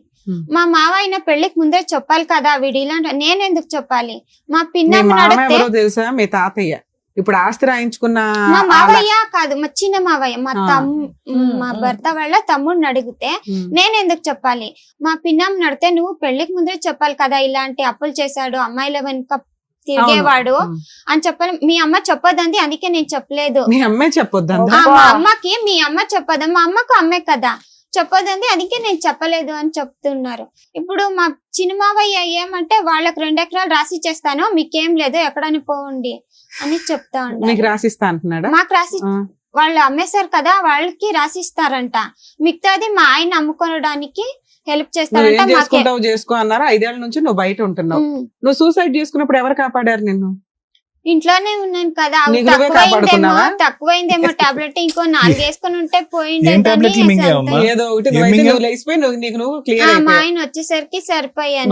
B: మా మావయ్య పెళ్లికి ముందే చెప్పాలి కదా, వీడి ఇలాంటి. నేనెందుకు చెప్పాలి? మా పిన్నమ్మ అడిగితే
D: తెలుసా, మీ తాతయ్య ఇప్పుడు ఆస్తి రాయించుకున్న
B: మా మావయ్య కాదు, మా చిన్న మావయ్య, మా భర్త వాళ్ళ తమ్ముడిని అడిగితే నేనెందుకు చెప్పాలి? మా పిన్నమ్మ అడిగితే, నువ్వు పెళ్లికి ముందే చెప్పాలి కదా, ఇలాంటి అప్పులు చేశాడు, అమ్మాయిల వెనుక తిరిగేవాడు అని చెప్పాలి. మీ అమ్మ చెప్పొద్దంది, అందుకే నేను చెప్పలేదు.
D: మీ అమ్మే చెప్పొద్దు.
B: మా అమ్మకి మీ అమ్మ చెప్పొద్దా, మా అమ్మకు అమ్మే కదా చెప్పొద్దండి, అందుకే నేను చెప్పలేదు అని చెప్తున్నారు. ఇప్పుడు మా చిన్నమావయ్య ఏమంటే, వాళ్ళకి 2 ఎకరాలు రాసి ఇచ్చేస్తాను, మీకేం లేదు, ఎక్కడని పోండి అని చెప్తా ఉంటారు.
D: రాసిస్తా అంటున్నాడా?
B: మాకు రాసి వాళ్ళు అమ్మేశారు కదా, వాళ్ళకి రాసిస్తారంట. మిగతాది మా ఆయన అమ్ముకోవడానికి హెల్ప్ చేస్తారంట.
D: చేసుకో అన్నారు. 5 ఏళ్ల నుంచి నువ్వు బయట ఉంటున్నావు. నువ్వు సూసైడ్ చేసుకున్నప్పుడు ఎవరు కాపాడారు నిన్ను?
B: ఇంట్లోనే ఉన్నాను కదా, తక్కువైందేమో టాబ్లెట్, ఇంకో 4 వేసుకుని ఉంటే పోయింది. మా ఆయన వచ్చేసరికి సరిపోయాను.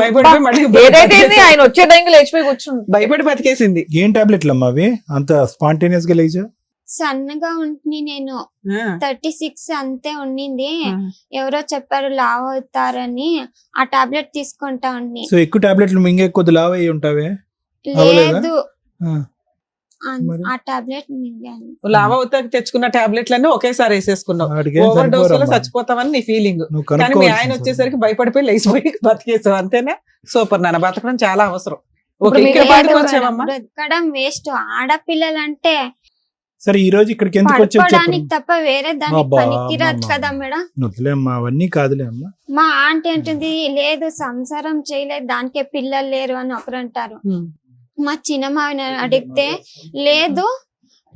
A: ఆయన వచ్చే టైంకి లేచిపోయి కూర్చుంది,
D: భయపడి బతికేసింది.
C: ఏం టాబ్లెట్లు అమ్మా అవి? అంత స్పాంటేనియస్ గా లేచా?
B: సన్నగా ఉంటుంది, నేను 36 అంతే ఉండింది. ఎవరో చెప్పారు లావ్ అవుతారని, ఆ టాబ్లెట్ తీసుకుంటా ఉండి.
C: సో ఎక్కువ టాబ్లెట్లు మింగే కొద్ది లావ్ అయ్యి ఉంటావే?
B: లేదు, ఆ టాబ్లెట్ మింగాను.
D: లావ్ అవుతా తెచ్చుకున్న టాబ్లెట్లన్నీ ఒకేసారి వేసేసుకున్నావు. ఓవర్ డోస్ లో చచ్చిపోతామని నీ ఫీలింగ్. కానీ మీ ఆయన వచ్చేసరికి భయపడిపోయి లేచిపోయి బతికేసావు, అంతేనా? సూపర్ నాన్న, బతకడం చాలా అవసరం.
B: బ్రతకడం వేస్ట్. ఆడపిల్లలంటే
C: సరే, ఈ రోజు ఇక్కడికి ఎందుకు వచ్చావు?
B: తప్ప వేరే దానికి పనికిరాదు కదా మేడం.
C: అవన్నీ కాదులే అమ్మా.
B: మా ఆంటీ అంటుంది, లేదు సంసారం చేయలేదు, దానికే పిల్లలు లేరు అని ఒకరు అంటారు. మా చిన్నమావిని అడిగితే, లేదు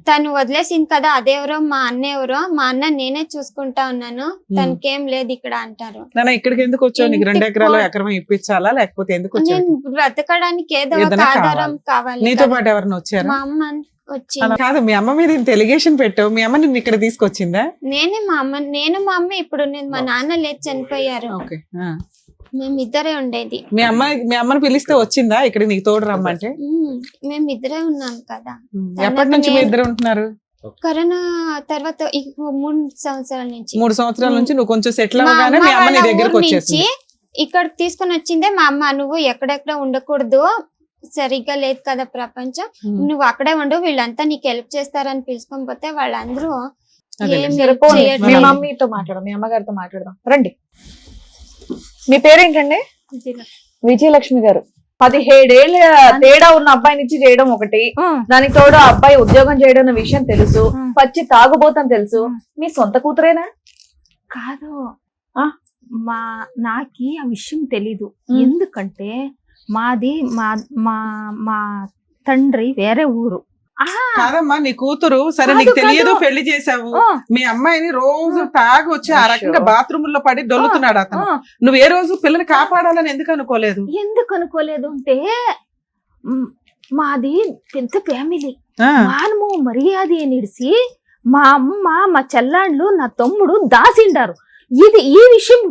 B: తను వదిలేసింది కదా, అదెవరో మా అన్న ఎవరో, మా అన్న నేనే చూసుకుంటా ఉన్నాను, తనకేం లేదు ఇక్కడ అంటారు.
D: ఇక్కడికి ఎందుకు వచ్చావు? నీకు 2 ఎకరాలు ఎకరం ఇప్పించాలా, లేకపోతే ఎందుకు వచ్చావు?
B: నేను బ్రతకడానికి ఏదో ఒక ఆధారం కావాలి.
D: నీతో పాటు ఎవరైనా వచ్చారు?
B: మా అమ్మ వచ్చి.
D: కాదు, మీ అమ్మ మీద ఇంత ఎలిగేషన్ పెట్టావు, మీ అమ్మ నిన్ను ఇక్కడ తీసుకొచ్చిందా?
B: నేను మా అమ్మ ఇప్పుడు మా నాన్న లేదు, చనిపోయారు. మేమిద్దరే ఉండేది.
D: మీ అమ్మని పిలిస్తే వచ్చిందా ఇక్కడ నీకు తోడు రమ్మంటే?
B: మేమిద్దరే ఉన్నాం కదా.
D: ఎప్పటి నుంచి మీ ఇద్దరు ఉంటున్నారు?
B: కరోనా తర్వాత 3 సంవత్సరాల నుంచి.
D: 3 సంవత్సరాల నుంచి నువ్వు కొంచెం సెటిల్ అవ్వగానే మీ అమ్మ నీ దగ్గరకు వచ్చేసి
B: ఇక్కడ తీసుకుని వచ్చిందే మా అమ్మ. నువ్వు ఎక్కడెక్కడ ఉండకూడదు, సరిగ్గా లేదు కదా ప్రపంచం, నువ్వు అక్కడే ఉండు, వీళ్ళంతా నీకు హెల్ప్ చేస్తారని పిలుచుకొని పోతే వాళ్ళందరూ ఏం
A: సరే,
B: help
A: పోనీ. మీ
B: చేయట్లేదు.
A: మమ్మీతో మాట్లాడదాం, మీ అమ్మగారితో మాట్లాడదాం, రండి. మీ పేరేంటండి? విజయలక్ష్మి గారు. 17 ఏళ్ళ తేడా ఉన్న అబ్బాయినిచ్చి చేయడం ఒకటి, దానికి తోడు ఆ అబ్బాయి ఉద్యోగం చేయడం అన్న విషయం తెలుసు, పచ్చి తాగుబోతని తెలుసు. మీ సొంత కూతురేనా?
E: కాదు,
A: ఆ?
E: నాకి ఆ విషయం తెలీదు. ఎందుకంటే మాది మా మా మా తండ్రి వేరే ఊరు.
D: కాదమ్మా, నీ కూతురు సరే
E: కాదు,
D: నీకు తెలియదు,
E: కాదు.
D: పెళ్లి చేసావు, మీ అమ్మాయిని రోజు తాగి వచ్చి ఆ రకంగా బాత్రూమ్ లో పడి దొల్లుతున్నాడు అతను. నువ్వు ఏ రోజు పిల్లని కాపాడాలని ఎందుకు అనుకోలేదు?
E: ఎందుకు అనుకోలేదు అంటే మాది పెద్ద ఫ్యామిలీ, మానము మర్యాద నిడిసి మా అమ్మ, మా చెల్లాండ్లు, నా తమ్ముడు దాసిండారు. ఈ విషయం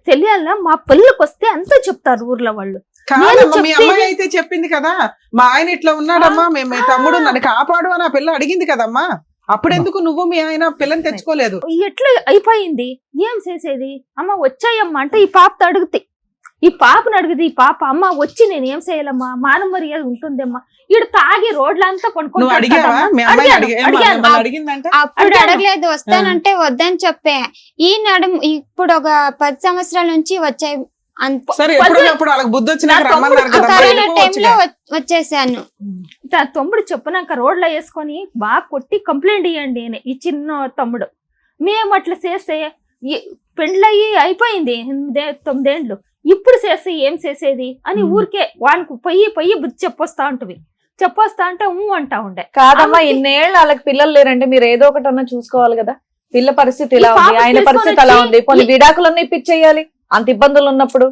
E: తెలియాలా, మా పిల్లలకు వస్తే అంతా చెప్తారు ఊర్లో వాళ్ళు.
D: కాదమ్మా, మీ అమ్మాయి అయితే చెప్పింది కదా, మా ఆయన ఇట్లా ఉన్నాడమ్మా, మేము మీ తమ్ముడు నన్ను కాపాడు అని ఆ పిల్ల అడిగింది కదమ్మా. అప్పుడెందుకు నువ్వు మీ ఆయన పిల్లని తెచ్చుకోలేదు?
E: ఎట్లా అయిపోయింది, ఏం చేసేది? అమ్మ వచ్చాయమ్మా అంటే ఈ పాపతో అడుగుతాయి, ఈ పాపను అడిగితే ఈ పాప అమ్మ వచ్చి నేను ఏం చేయాలమ్మా, మాన మర్యాద ఉంటుందమ్మా, ఈడు తాగి రోడ్లంతా
D: నువ్వు అడిగావా? మీ అమ్మాయి అడిగిందంటే
B: అప్పుడు అడగలేదు, వస్తానంటే వద్దని చెప్పే. ఈ ఇప్పుడు ఒక 10 సంవత్సరాల నుంచి వచ్చాయి.
D: సరే, ఎప్పుడు వాళ్ళకి బుద్ధి వచ్చినాక రమ్మన్నారు కదా,
B: కరోనా టైంలో వచ్చేసాను.
E: తమ్ముడు చెప్పినాక రోడ్లో వేసుకొని బాగా కొట్టి కంప్లైంట్ ఇవ్వండి అని ఈ చిన్న తమ్ముడు. మేము అట్లా చేస్తే పెండ్లయ్యి అయిపోయింది 9 ఏళ్ళు, ఇప్పుడు చేస్తే ఏం చేసేది అని ఊరికే వానికి పొయ్యి బుద్ధి చెప్పొస్తా అంటే అంటా ఉండే.
A: కాదమ్మా, ఇన్నేళ్ళు వాళ్ళకి పిల్లలు లేరంటే మీరు ఏదో ఒకటి అన్నా చూసుకోవాలి కదా. పిల్ల పరిస్థితి ఇలా ఉంది, ఆయన పరిస్థితి అలా ఉంది, కొన్ని విడాకులన్నీ ఇప్పించేయాలి అంత ఇబ్బందులు ఉన్నప్పుడు.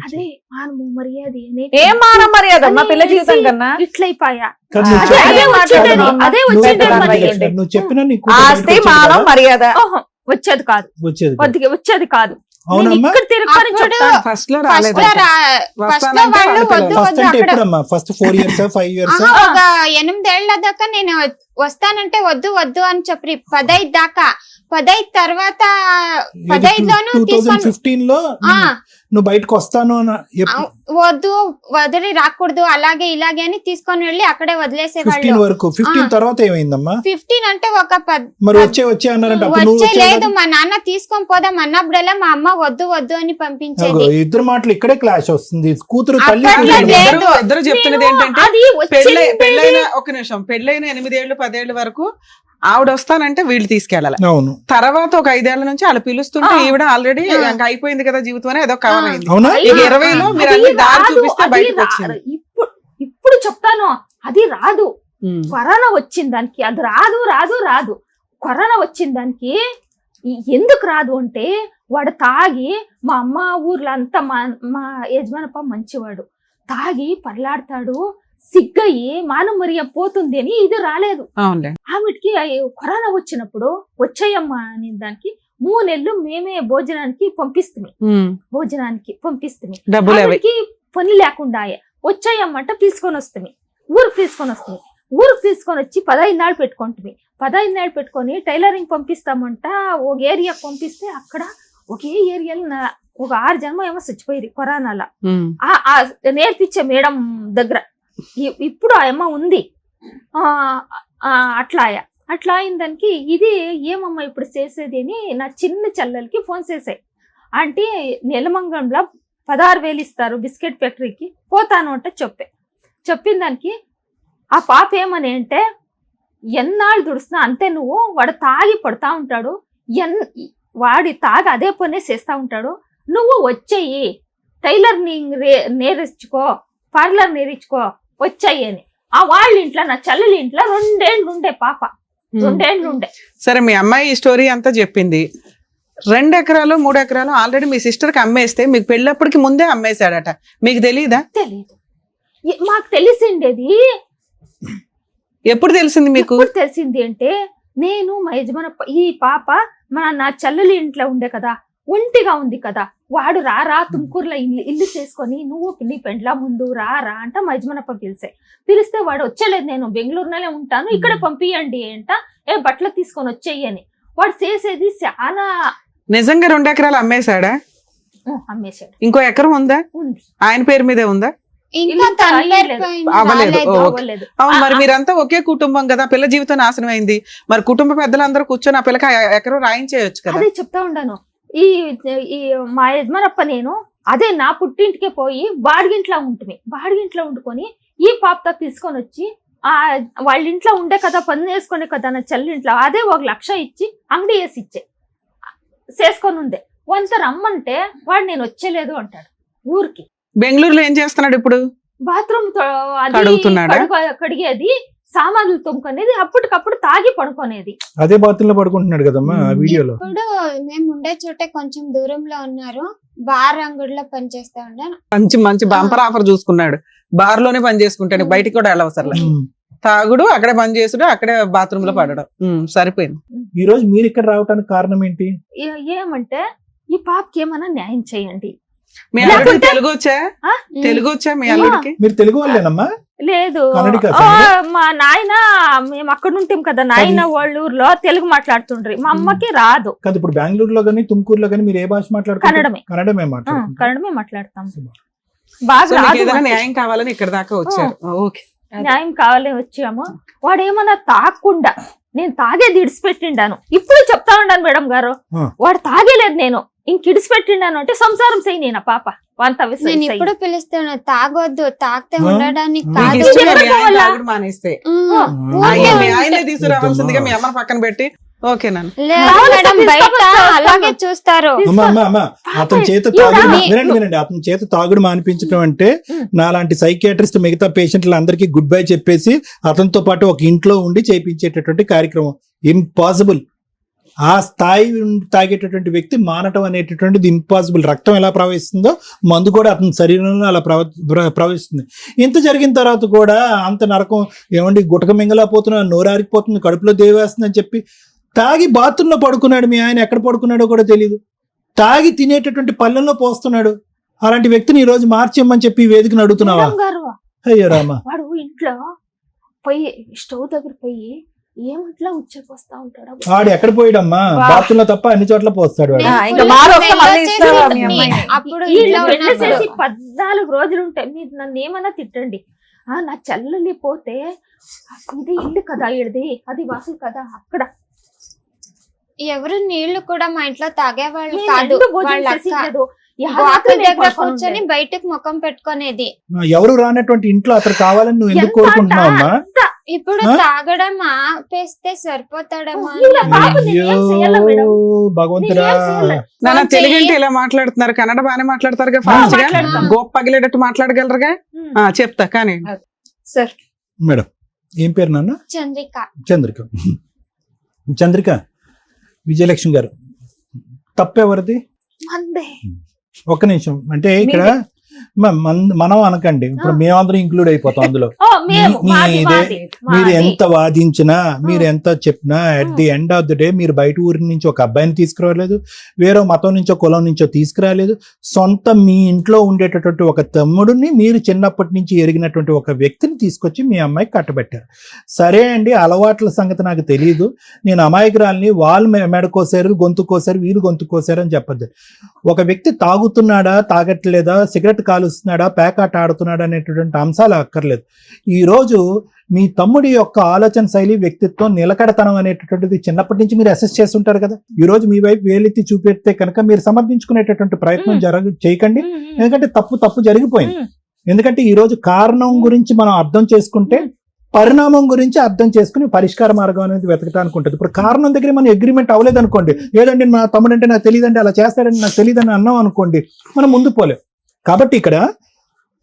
E: అదే మానము మర్యాద
A: ఏం మానం మర్యాద మా పిల్ల జీవితం కన్నా
E: ఇట్లయిపోయా.
C: నువ్వు చెప్పిన
A: ఆస్తి మానం మర్యాద
E: వచ్చేది కాదు,
C: వచ్చేది
E: వచ్చేది కాదు.
C: అవునమ్మా.
E: ఇక్కడ తిరుగుకొని చెప్తాను.
D: ఫస్ట్ లో
B: ఫస్ట్ లో వాళ్ళు వద్దు
C: ఫస్ట్
B: వద్దు
C: అంటే
B: అక్కడ
C: ఎప్పుడమ్మా? First 4 years 5 years?
B: ఒక 8 ఏళ్ల దాకా నేను వస్తానంటే వద్దు అని చెప్పి 15 దాకా. 15 తర్వాత 15లోను
C: 2015 లో నువ్వు బయటకు వస్తాను
B: వద్దు వదిలి రాకూడదు అలాగే ఇలాగే అని తీసుకొని వెళ్ళి అక్కడే వదిలేసేవాళ్ళు.
C: 15 వరకు. 15 తర్వాత ఏమైందమ్మా?
B: 15 అంటే ఒక
C: మరి వచ్చే అన్నారంటే
B: వచ్చే లేదు, మా నాన్న తీసుకొని పోదాం అన్నప్పుడల్లా మా అమ్మ వద్దు అని పంపించేది.
C: ఇద్దరు మాటలు ఇక్కడే క్లాష్ వస్తుంది. కూతురు తల్లి
B: అప్పట్లో లేదు.
D: ఇద్దరు చెప్తున్నది ఏంటంటే పెళ్ళైన ఒక నిమిషం, పెళ్ళైన 8 ఏళ్ళు 10 ఏళ్ళ వరకు ఆవిడ వస్తానంటే వీళ్ళు తీసుకెళ్ళాలి.
C: అవును.
D: తర్వాత ఒక 5 ఏళ్ల నుంచి వాళ్ళు పిలుస్తుంటే ఈవిడ ఆల్రెడీ అయిపోయింది కదా జీవితం అని ఏదో కవర్ అయింది.
C: అవునా?
D: 20లో మీరు అన్ని దారి చూపిస్తే బయటకు వచ్చింది.
E: ఇప్పుడు చెప్తాను, అది రాదు. కరోనా వచ్చింది దానికి, అది రాదు. కరోనా వచ్చింది దానికి ఎందుకు రాదు అంటే వాడు తాగి, మా అమ్మ ఊర్లో అంతా మా యజమానప్ప మంచివాడు, తాగి పర్లాడతాడు, సిగ్గయి మానం మరియ పోతుంది అని ఇది రాలేదు. ఆవిడికి కరోనా వచ్చినప్పుడు వచ్చాయమ్మా అని దానికి 3 నెలలు మేమే భోజనానికి పంపిస్తుంది, పని లేకుండా వచ్చాయమ్మంట తీసుకొని వస్తుంది, ఊరికి తీసుకొని వచ్చి 15 నాళ్ళు పెట్టుకుంటుంది. 15 నాళ్ళు పెట్టుకొని టైలరింగ్ పంపిస్తామంట. ఒక ఏరియా పంపిస్తే అక్కడ ఒకే ఏరియాలో ఒక 6 జనం ఏమో చచ్చిపోయారు కరోనాలో. నేర్పించే మేడం దగ్గర ఇప్పుడు ఆ అమ్మ ఉంది. అట్లా అయిన దానికి ఇది ఏమమ్మా ఇప్పుడు చేసేది అని నా చిన్న చెల్లెలకి ఫోన్ చేసాయి. అంటే నెలమంగంలో 16,000 ఇస్తారు బిస్కెట్ ఫ్యాక్టరీకి, పోతాను అంటే చెప్పిన దానికి ఆ పాప ఏమని అంటే, ఎన్నాళ్ళు దుడుస్తున్నా అంతే, నువ్వు వాడు తాగి పడతా ఉంటాడు, వాడి తాగి అదే పనే చేస్తా ఉంటాడు, నువ్వు వచ్చేయి టైలర్ నేర్చుకో, పార్లర్ నేర్చుకో వచ్చాయి అని. ఆ వాళ్ళ ఇంట్లో, నా చెల్లెలి ఇంట్లో 2 ఏళ్ళు ఉండే పాప, 2 ఏళ్ళు ఉండే.
D: సరే, మీ అమ్మాయి ఈ స్టోరీ అంతా చెప్పింది. 2 ఎకరాలు 3 ఎకరాలు ఆల్రెడీ మీ సిస్టర్ కి అమ్మేస్తే మీకు పెళ్ళప్పటికి ముందే అమ్మేశాడట, మీకు తెలీదా?
E: తెలీదు, మాకు తెలిసిండేది.
D: ఎప్పుడు తెలిసింది మీకు?
E: తెలిసింది అంటే నేను మా యజమాన, ఈ పాప నా చెల్లెలి ఇంట్లో ఉండే కదా, ఒంటిగా ఉంది కదా, వాడు రా తుమ్కూరులో ఇల్లు చేసుకొని నువ్వు నీ పెండ్లా ముందు రా అంట మా యజమానప్ప పిలిస్తే వాడు వచ్చలేదు, నేను బెంగళూరులోనే ఉంటాను, ఇక్కడ పంపియండి అంట, బట్టలు తీసుకొని వచ్చేయి అని. వాడు చేసేది చాలా.
D: నిజంగా 2 ఎకరాలు అమ్మేశాడా?
E: అమ్మేశాడు.
D: ఇంకో ఎకరం ఉందా?
E: ఉంది.
D: ఆయన పేరు మీదే ఉందా?
B: ఇంకా
E: ఇల్లు
B: తనలేకపోయింది,
D: అవ్వలేదు.
B: రాలేదు.
D: ఓ,
E: అవ్వలేదు.
D: అవును, మరి మీరంతా ఒకే కుటుంబం కదా, పిల్ల జీవితం నాశనం అయింది, మరి కుటుంబ పెద్దలందరూ కూర్చొని ఆ పిల్లకి ఎకరం రాయించేయచ్చు కదా.
E: అదే చెప్తా ఉండాను. ఈ ఈ మా యజమానప్ప నేను అదే నా పుట్టింటికే పోయి బాడిగింట్లో వండుకొని ఈ పాపతో తీసుకొని వచ్చి వాళ్ళ ఇంట్లో ఉండే కదా, పని చేసుకునే కదా నా చెల్లింట్లో, అదే 1 లక్ష ఇచ్చి అంగడి వేసి ఇచ్చే చేసుకొని ఉందే. వంత రమ్మంటే వాడు నేను వచ్చేలేదు అంటాడు ఊరికి.
D: బెంగళూరులో ఏం చేస్తున్నాడు ఇప్పుడు?
E: బాత్రూమ్
D: కడుగుతున్నాడా?
E: కడిగేది, సామాన్లు తొమ్ముకునేది, అప్పటికప్పుడు తాగి పడుకునేది.
C: అదే బాత్రూమ్ లో పడుకుంటున్నాడు కదమ్మా ఆ వీడియోలో.
B: ఇప్పుడు మేము ఉండే చోటే కొంచెం దూరంలో ఉన్నారు, బార్ అంగుడిలో పనిచేస్తా ఉన్నాను.
D: మంచి మంచి బంపర్ ఆఫర్ చూసుకున్నాడు, బార్ లోనే పని చేసుకుంటాడు, బయటికి కూడా వెళ్ళవసరం. తాగుడు, అక్కడే పని చేసుడు, అక్కడే బాత్రూమ్ లో పడడం, సరిపోయింది.
C: ఈ రోజు మీరు ఇక్కడ రావడానికి కారణం ఏంటి?
E: ఏమంటే ఈ పాపకి ఏమన్నా న్యాయం చేయండి.
D: మీ అల్లుడికి తెలుగు వచ్చా మీ అల్లుడికి?
C: మీరు తెలుగు వాళ్ళేనమ్మా?
E: లేదు,
C: కన్నడికా
E: మా నాయన, మేము అక్కడ ఉంటాం కదా, నాయన వాళ్ళ ఊర్లో తెలుగు మాట్లాడుతుండ్రి, మా అమ్మకి రాదు.
C: కదా ఇప్పుడు బెంగళూరులో గానీ తుమ్కూరులో గానీ మీరు ఏ భాష మాట్లాడుతున్నారు?
E: కన్నడమే.
C: కన్నడమే మాట్లాడుతున్నారు.
E: కన్నడమే మాట్లాడతాం. బాగా
D: సో మీకు
E: రాదు
D: ఏదైనా
E: మాకు.
D: న్యాయం కావాలని ఇక్కడ దాకా వచ్చారు. ఓకే,
E: న్యాయం కావాలని వచ్చాము. వాడు ఏమన్నా తాగకుండా, నేను తాగేది ఇడిచిపెట్టిండాను, ఇప్పుడు చెప్తా ఉన్నాను మేడం గారు, వాడు తాగేలేదు, నేను ఇంక ఇడిచిపెట్టిండాను అంటే సంసారం చెయ్యి నేను పాప వంత
B: నేను ఇప్పుడు పిలుస్తాను, తాగొద్దు, తాగితే ఉండడానికి
D: మీకు
B: కాదు.
D: ఇష్టమే
E: ఎవరి
D: మీ ఆయన
E: వల్ల?
D: తాగుడు మానేస్తే
B: ఊరికే
D: మీ ఆయనే తీసుకురావాల్సిందిగా మీ అమ్మని పక్కన పెట్టి. ఓకేనా?
B: లేదు మేడం, బయట అలాగే చూస్తారు.
C: అమ్మా అతని చేత తాగుడు వినండి, అతని చేత తాగుడు మానిపించడం అంటే నాలాంటి సైకియాట్రిస్ట్ మిగతా పేషెంట్లు అందరికీ గుడ్ బై చెప్పేసి అతనితో పాటు ఒక ఇంట్లో ఉండి చేయించేటటువంటి కార్యక్రమం. ఇంపాసిబుల్. ఆ స్థాయి తాగేటటువంటి వ్యక్తి మానటం అనేటటువంటిది ఇంపాసిబుల్. రక్తం ఎలా ప్రవహిస్తుందో మందు కూడా అతని శరీరంలో అలా ప్రవహిస్తుంది. ఇంత జరిగిన తర్వాత కూడా అంత నరకం ఏమండి, గుటక మింగలేకపోతున్నా, నోరారిపోతుంది, కడుపులో దేవేస్తుంది అని చెప్పి తాగి బాత్రూంలో పడుకున్నాడు. మీ ఆయన ఎక్కడ పడుకున్నాడో కూడా తెలియదు. తాగి తినేటటువంటి పళ్ళెంలో పోస్తున్నాడు. అలాంటి వ్యక్తిని ఈ రోజు మార్చేయమని చెప్పి వేదికను అడుగుతున్నావా?
E: మేడం గారు,
C: అయ్యో రామా.
E: వాడు ఇంట్లో పోయి స్టవ్ దగ్గర పోయి ఏమంట్లా ఉచ్చేకొస్తా ఉంటాడు.
C: వాడు ఎక్కడ పోయాడమ్మా? బాత్రూంలో తప్ప అన్ని చోట్ల పోస్తాడు వాడు.
D: ఇంకా బాగా వస్తే మళ్ళీ ఇస్తావా మీ అమ్మాయిని?
B: అప్పుడు
E: వీళ్ళు
B: ఇంట్లో
E: పెళ్లి
B: ఉన్నప్పుడు.
E: చేసి 14 రోజులు ఉంటాయి. మీరు నన్ను ఏమన్నా తిట్టండి, నా చెల్లెలి పోతే ఇది ఇల్లు కదా, ఇడిది అది వాసులు కదా, అక్కడ
B: ఎవరు నీళ్లు కూడా మా ఇంట్లో తాగేవాళ్ళు
E: నేను
B: కాదు.
E: రెండు భోజనం
B: వాళ్ళ
E: చేసి
B: అక్క
E: లేదు.
B: బాత్రూమ్ దగ్గర కూర్చొని బయటకు ముఖం పెట్టుకునేది.
C: ఎవరు రానటువంటి ఇంట్లో అతను కావాలని నువ్వు ఎందుకు కోరుకుంటున్నావు అమ్మా?
B: ఇప్పుడు తాగడం ఆపేస్తే సరిపోతాడేమో అని
E: ఇలా బాబు నేను ఏం చేయాలా మేడం?
C: భగవంతుడా.
E: నేను ఏం చేయాలా?
D: నాన్న తెలుగు అంటే ఇలా మాట్లాడుతున్నారు, కన్నడ బాగానే మాట్లాడతారుగా, ఫాస్ట్ గా
E: మాట్లాడతాం.
D: గోప్ పగిలేటట్టు మాట్లాడగలరుగా. చెప్తా కానీ
A: సార్
C: మేడం ఏం పేరు నాన్న?
B: చంద్రిక.
C: చంద్రిక విజయలక్ష్మి గారు, తప్పెవరిది?
E: మందే.
C: ఒక్క నిమిషం, అంటే ఇక్కడ మనం అనకండి, ఇప్పుడు మేమందరం ఇంక్లూడ్ అయిపోతాం అందులో. మీరు ఎంత వాదించినా, మీరు ఎంత చెప్పినా, at the end of the day మీరు బయట ఊరి నుంచి ఒక అబ్బాయిని తీసుకురాలేదు, వేరే మతం నుంచో కులం నుంచో తీసుకురాలేదు. సొంత మీ ఇంట్లో ఉండేటటువంటి ఒక తమ్ముడిని, మీరు చిన్నప్పటి నుంచి ఎరిగినటువంటి ఒక వ్యక్తిని తీసుకొచ్చి మీ అమ్మాయికి కట్టబెట్టారు. సరే అండి, అలవాట్ల సంగతి నాకు తెలియదు, నేను అమాయకురాల్ని, వాళ్ళు మెడకోసారు, గొంతు కోసారు, వీళ్ళు గొంతు కోసారు అని చెప్పద్దు. ఒక వ్యక్తి తాగుతున్నాడా, తాగట్లేదా, సిగరెట్ కాలుస్తున్నాడా, పేకాట ఆడుతున్నాడా అనేటువంటి అంశాలు అక్కర్లేదు. ఈ రోజు మీ తమ్ముడి యొక్క ఆలోచన శైలి, వ్యక్తిత్వం, నిలకడతనం అనేటటువంటిది చిన్నప్పటి నుంచి మీరు అసెస్ చేస్తుంటారు కదా. ఈ రోజు మీ వైపు వేలెత్తి చూపెడితే కనుక మీరు సమర్థించుకునేటటువంటి ప్రయత్నం చేయకండి. ఎందుకంటే తప్పు జరిగిపోయింది. ఎందుకంటే ఈ రోజు కారణం గురించి మనం అర్థం చేసుకుంటే పరిణామం గురించి అర్థం చేసుకుని పరిష్కార మార్గం అనేది వెతకడానికి ఉంటుంది. ఇప్పుడు కారణం దగ్గర మనం అగ్రిమెంట్ అవ్వలేదు అనుకోండి, లేదండి మా తమ్ముడు అంటే నాకు తెలియదండి, అలా చేస్తాడని నాకు తెలియదని అన్నాం అనుకోండి, మనం ముందు పోలేం. కాబట్టి ఇక్కడ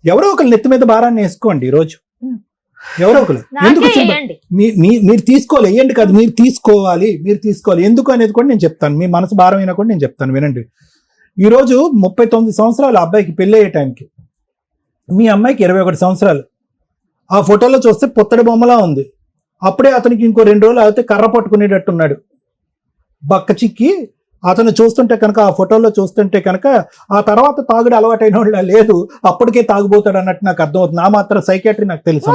C: ఎవరో ఒకరు నెత్తి మీద భారాన్ని వేసుకోండి. ఈరోజు ఎవరో ఒకరు ఎందుకు మీరు తీసుకోవాలి, వేయండి కాదు, మీరు తీసుకోవాలి. ఎందుకు అనేది కూడా నేను చెప్తాను. మీ మనసు భారం అయినా కూడా నేను చెప్తాను, వినండి. ఈరోజు 39 సంవత్సరాలు అబ్బాయికి పెళ్ళి అయ్యే టైంకి, మీ అమ్మాయికి 21 సంవత్సరాలు. ఆ ఫోటోలో చూస్తే పుత్తడి బొమ్మలా ఉంది. అప్పుడే అతనికి ఇంకో 2 రోజులు అయితే కర్ర పట్టుకునేటట్టున్నాడు. బక్క చిక్కి అతను చూస్తుంటే కనుక, ఆ ఫోటోలో చూస్తుంటే కనుక ఆ తర్వాత తాగుడు అలవాటైన వాళ్ళ లేదు, అప్పటికే తాగుబోతాడు అన్నట్టు నాకు అర్థమవుతుంది. నా మాత్రం సైకాట్రీ నాకు తెలుసు,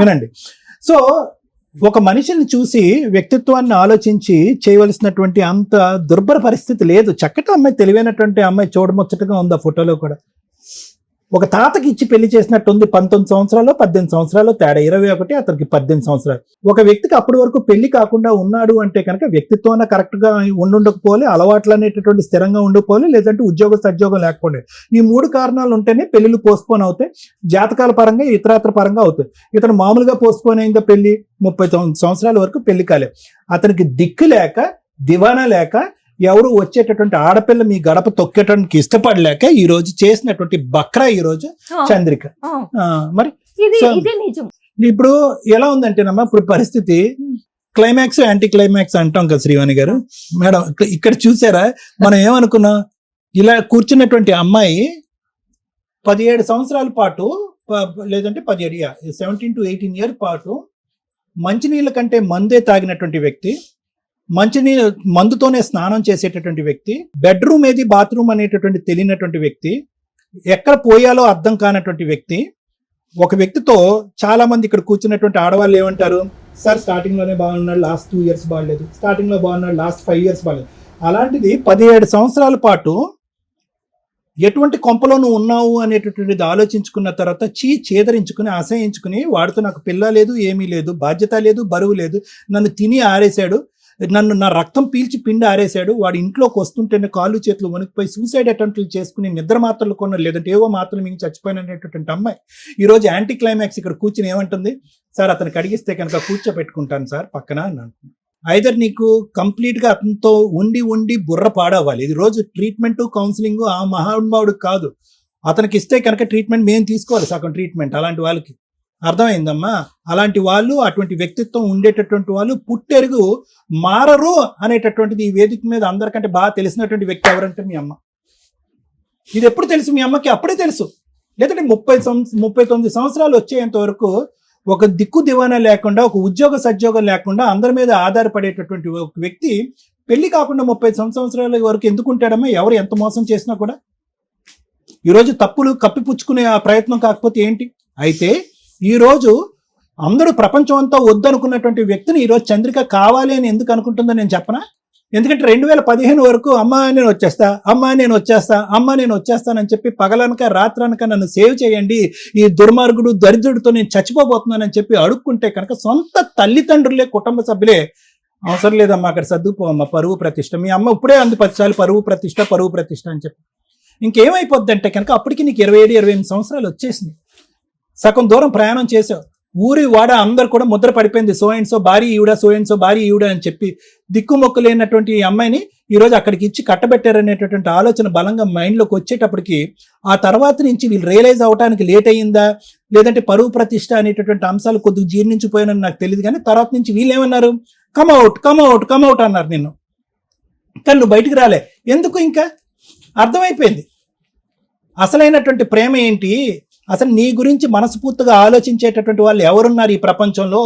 C: వినండి. సో ఒక మనిషిని చూసి వ్యక్తిత్వాన్ని ఆలోచించి చేయవలసినటువంటి అంత దుర్భర పరిస్థితి లేదు. చక్కటి అమ్మాయి, తెలివైనటువంటి అమ్మాయి, చూడముచ్చటగా ఉంది ఆ ఫోటోలో కూడా. ఒక తాతకి ఇచ్చి పెళ్లి చేసినట్టుంది. 19 సంవత్సరాలు 18 సంవత్సరాలు తేడా, 21, అతనికి 18 సంవత్సరాలు. ఒక వ్యక్తికి అప్పటి వరకు పెళ్లి కాకుండా ఉన్నాడు అంటే కనుక వ్యక్తిత్వం కరెక్ట్ గా ఉండకపోవాలి, అలవాట్లు అనేటటువంటి స్థిరంగా ఉండిపోవాలి, లేదంటే సద్యోగం లేకపోతే. ఈ 3 కారణాలు ఉంటేనే పెళ్లిళ్ళు పోస్ట్పోన్ అవుతాయి. జాతకాల పరంగా ఇతరాత్ర పరంగా అవుతాయి. ఇతను మామూలుగా పోస్ట్పోన్ అయిందా పెళ్లి, 39 సంవత్సరాల వరకు పెళ్లి కాలే. అతనికి దిక్కు లేక, దివానా లేక, ఎవరు వచ్చేటటువంటి ఆడపిల్ల మీ గడప తొక్కేటానికి ఇష్టపడలేక ఈ రోజు చేసినటువంటి బక్రా ఈ రోజు చంద్రిక. మరి
E: ఇది నిజం.
C: ఇప్పుడు ఎలా ఉందంటేనమ్మా ఇప్పుడు పరిస్థితి, క్లైమాక్స్ యాంటీ క్లైమాక్స్ అంటాం కదా శ్రీవాణి గారు. మేడం ఇక్కడ చూసారా, మనం ఏమనుకున్నాం, ఇలా కూర్చున్నటువంటి అమ్మాయి 17 సంవత్సరాల పాటు, లేదంటే 17 to 18 years పాటు మంచినీళ్ళ కంటే మందే తాగినటువంటి వ్యక్తి, మందుతోనే స్నానం చేసేటటువంటి వ్యక్తి, బెడ్రూమ్ ఏది బాత్రూమ్ అనేటటువంటి తెలియనటువంటి వ్యక్తి, ఎక్కడ పోయాలో అర్థం కానటువంటి వ్యక్తి. ఒక వ్యక్తితో చాలా మంది ఇక్కడ కూర్చున్నటువంటి ఆడవాళ్ళు ఏమంటారు, సార్ స్టార్టింగ్ లోనే బాగున్నాడు, లాస్ట్ 2 years బాగలేదు, స్టార్టింగ్ లో బాగున్నాడు, లాస్ట్ 5 years బాగలేదు. అలాంటిది 17 సంవత్సరాల పాటు ఎటువంటి కొంపలో నువ్వు ఉన్నావు అనేటటువంటిది ఆలోచించుకున్న తర్వాత చేదరించుకుని అసహించుకుని, వాడితో నాకు పిల్ల లేదు, ఏమీ లేదు, బాధ్యత లేదు, బరువు లేదు, నన్ను తిని ఆరేశాడు, నా రక్తం పీల్చి పిండి ఆరేశాడు, వాడి ఇంట్లోకి వస్తుంటేనే కాళ్ళు చేతులు వణికిపోయి సూసైడ్ అటెంప్ట్లు చేసుకుని నిద్ర మాత్రలు కొన్న, లేదంటే ఏవో మాత్రలు మింగి చచ్చిపోయినటువంటి అమ్మాయి ఈరోజు యాంటీ క్లైమాక్స్ ఇక్కడ కూర్చుని ఏమంటుంది, సార్ అతనికి అడిగిస్తే కనుక కూర్చోపెట్టుకుంటాను సార్ పక్కన అని అంటుంది. ఐదర్ నీకు కంప్లీట్ గా అతనితో ఉండి బుర్ర పాడవ్వాలి. ఇది రోజు ట్రీట్మెంట్ కౌన్సిలింగ్ ఆ మహానుభావుడు కాదు, అతనికి ఇస్తే కనుక ట్రీట్మెంట్ మేము తీసుకోవాలి, సగం ట్రీట్మెంట్. అలాంటి వాళ్ళకి అర్థమైందమ్మా, అలాంటి వాళ్ళు, అటువంటి వ్యక్తిత్వం ఉండేటటువంటి వాళ్ళు పుట్టెరుగు మారరు అనేటటువంటిది ఈ వేదిక మీద అందరికంటే బాగా తెలిసినటువంటి వ్యక్తి ఎవరంటే మీ అమ్మ. ఇది ఎప్పుడు తెలుసు మీ అమ్మకి? అప్పుడే తెలుసు. లేదంటే 39 సంవత్సరాలు వచ్చేంత వరకు ఒక దిక్కు దివానా లేకుండా, ఒక సద్యోగం లేకుండా అందరి మీద ఆధారపడేటటువంటి ఒక వ్యక్తి పెళ్లి కాకుండా 30 సంవత్సరాల వరకు ఎందుకుంటాడమ్మా? ఎవరు ఎంత మోసం చేసినా కూడా. ఈరోజు తప్పులు కప్పిపుచ్చుకునే ఆ ప్రయత్నం కాకపోతే ఏంటి? అయితే ఈరోజు అందరూ ప్రపంచం అంతా వద్దనుకున్నటువంటి వ్యక్తిని ఈరోజు చంద్రిక కావాలి అని ఎందుకు అనుకుంటుందో నేను చెప్పనా? ఎందుకంటే 2015 వరకు అమ్మా నేను వచ్చేస్తానని చెప్పి పగలనక రాత్రనక నన్ను సేవ్ చేయండి, ఈ దుర్మార్గుడు దరిద్రుడితో నేను చచ్చిపోబోతున్నానని చెప్పి అడుక్కుంటే కనుక సొంత తల్లిదండ్రులే, కుటుంబ సభ్యులే అవసరం లేదమ్మా అక్కడ సర్దుపోమ్మా, పరువు ప్రతిష్ట. మీ అమ్మ ఇప్పుడే అంది 10 సార్లు పరువు ప్రతిష్ట అని చెప్పి. ఇంకేమైపోద్ది అంటే కనుక అప్పటికి నీకు 27-28 సంవత్సరాలు వచ్చేసింది. సగం దూరం ప్రయాణం చేసావు, ఊరి వాడ అందరు కూడా ముద్ర పడిపోయింది, సో అండ్ సో భారీ ఈవిడ అని చెప్పి దిక్కుమొక్కు లేనటువంటి ఈ అమ్మాయిని ఈరోజు అక్కడికి ఇచ్చి కట్టబెట్టారనేటటువంటి ఆలోచన బలంగా మైండ్లోకి వచ్చేటప్పటికి ఆ తర్వాత నుంచి వీళ్ళు రియలైజ్ అవడానికి లేట్ అయ్యిందా, లేదంటే పరువు ప్రతిష్ట అనేటటువంటి అంశాలు కొద్దిగా జీర్ణించిపోయానని నాకు తెలియదు. కానీ తర్వాత నుంచి వీళ్ళు ఏమన్నారు, కమ్అవుట్ అన్నారు నిన్ను. కానీ నువ్వు బయటికి రాలే ఎందుకు? ఇంకా అర్థమైపోయింది అసలైనటువంటి ప్రేమ ఏంటి, అసలు నీ గురించి మనస్ఫూర్తిగా ఆలోచించేటటువంటి వాళ్ళు ఎవరున్నారు ఈ ప్రపంచంలో.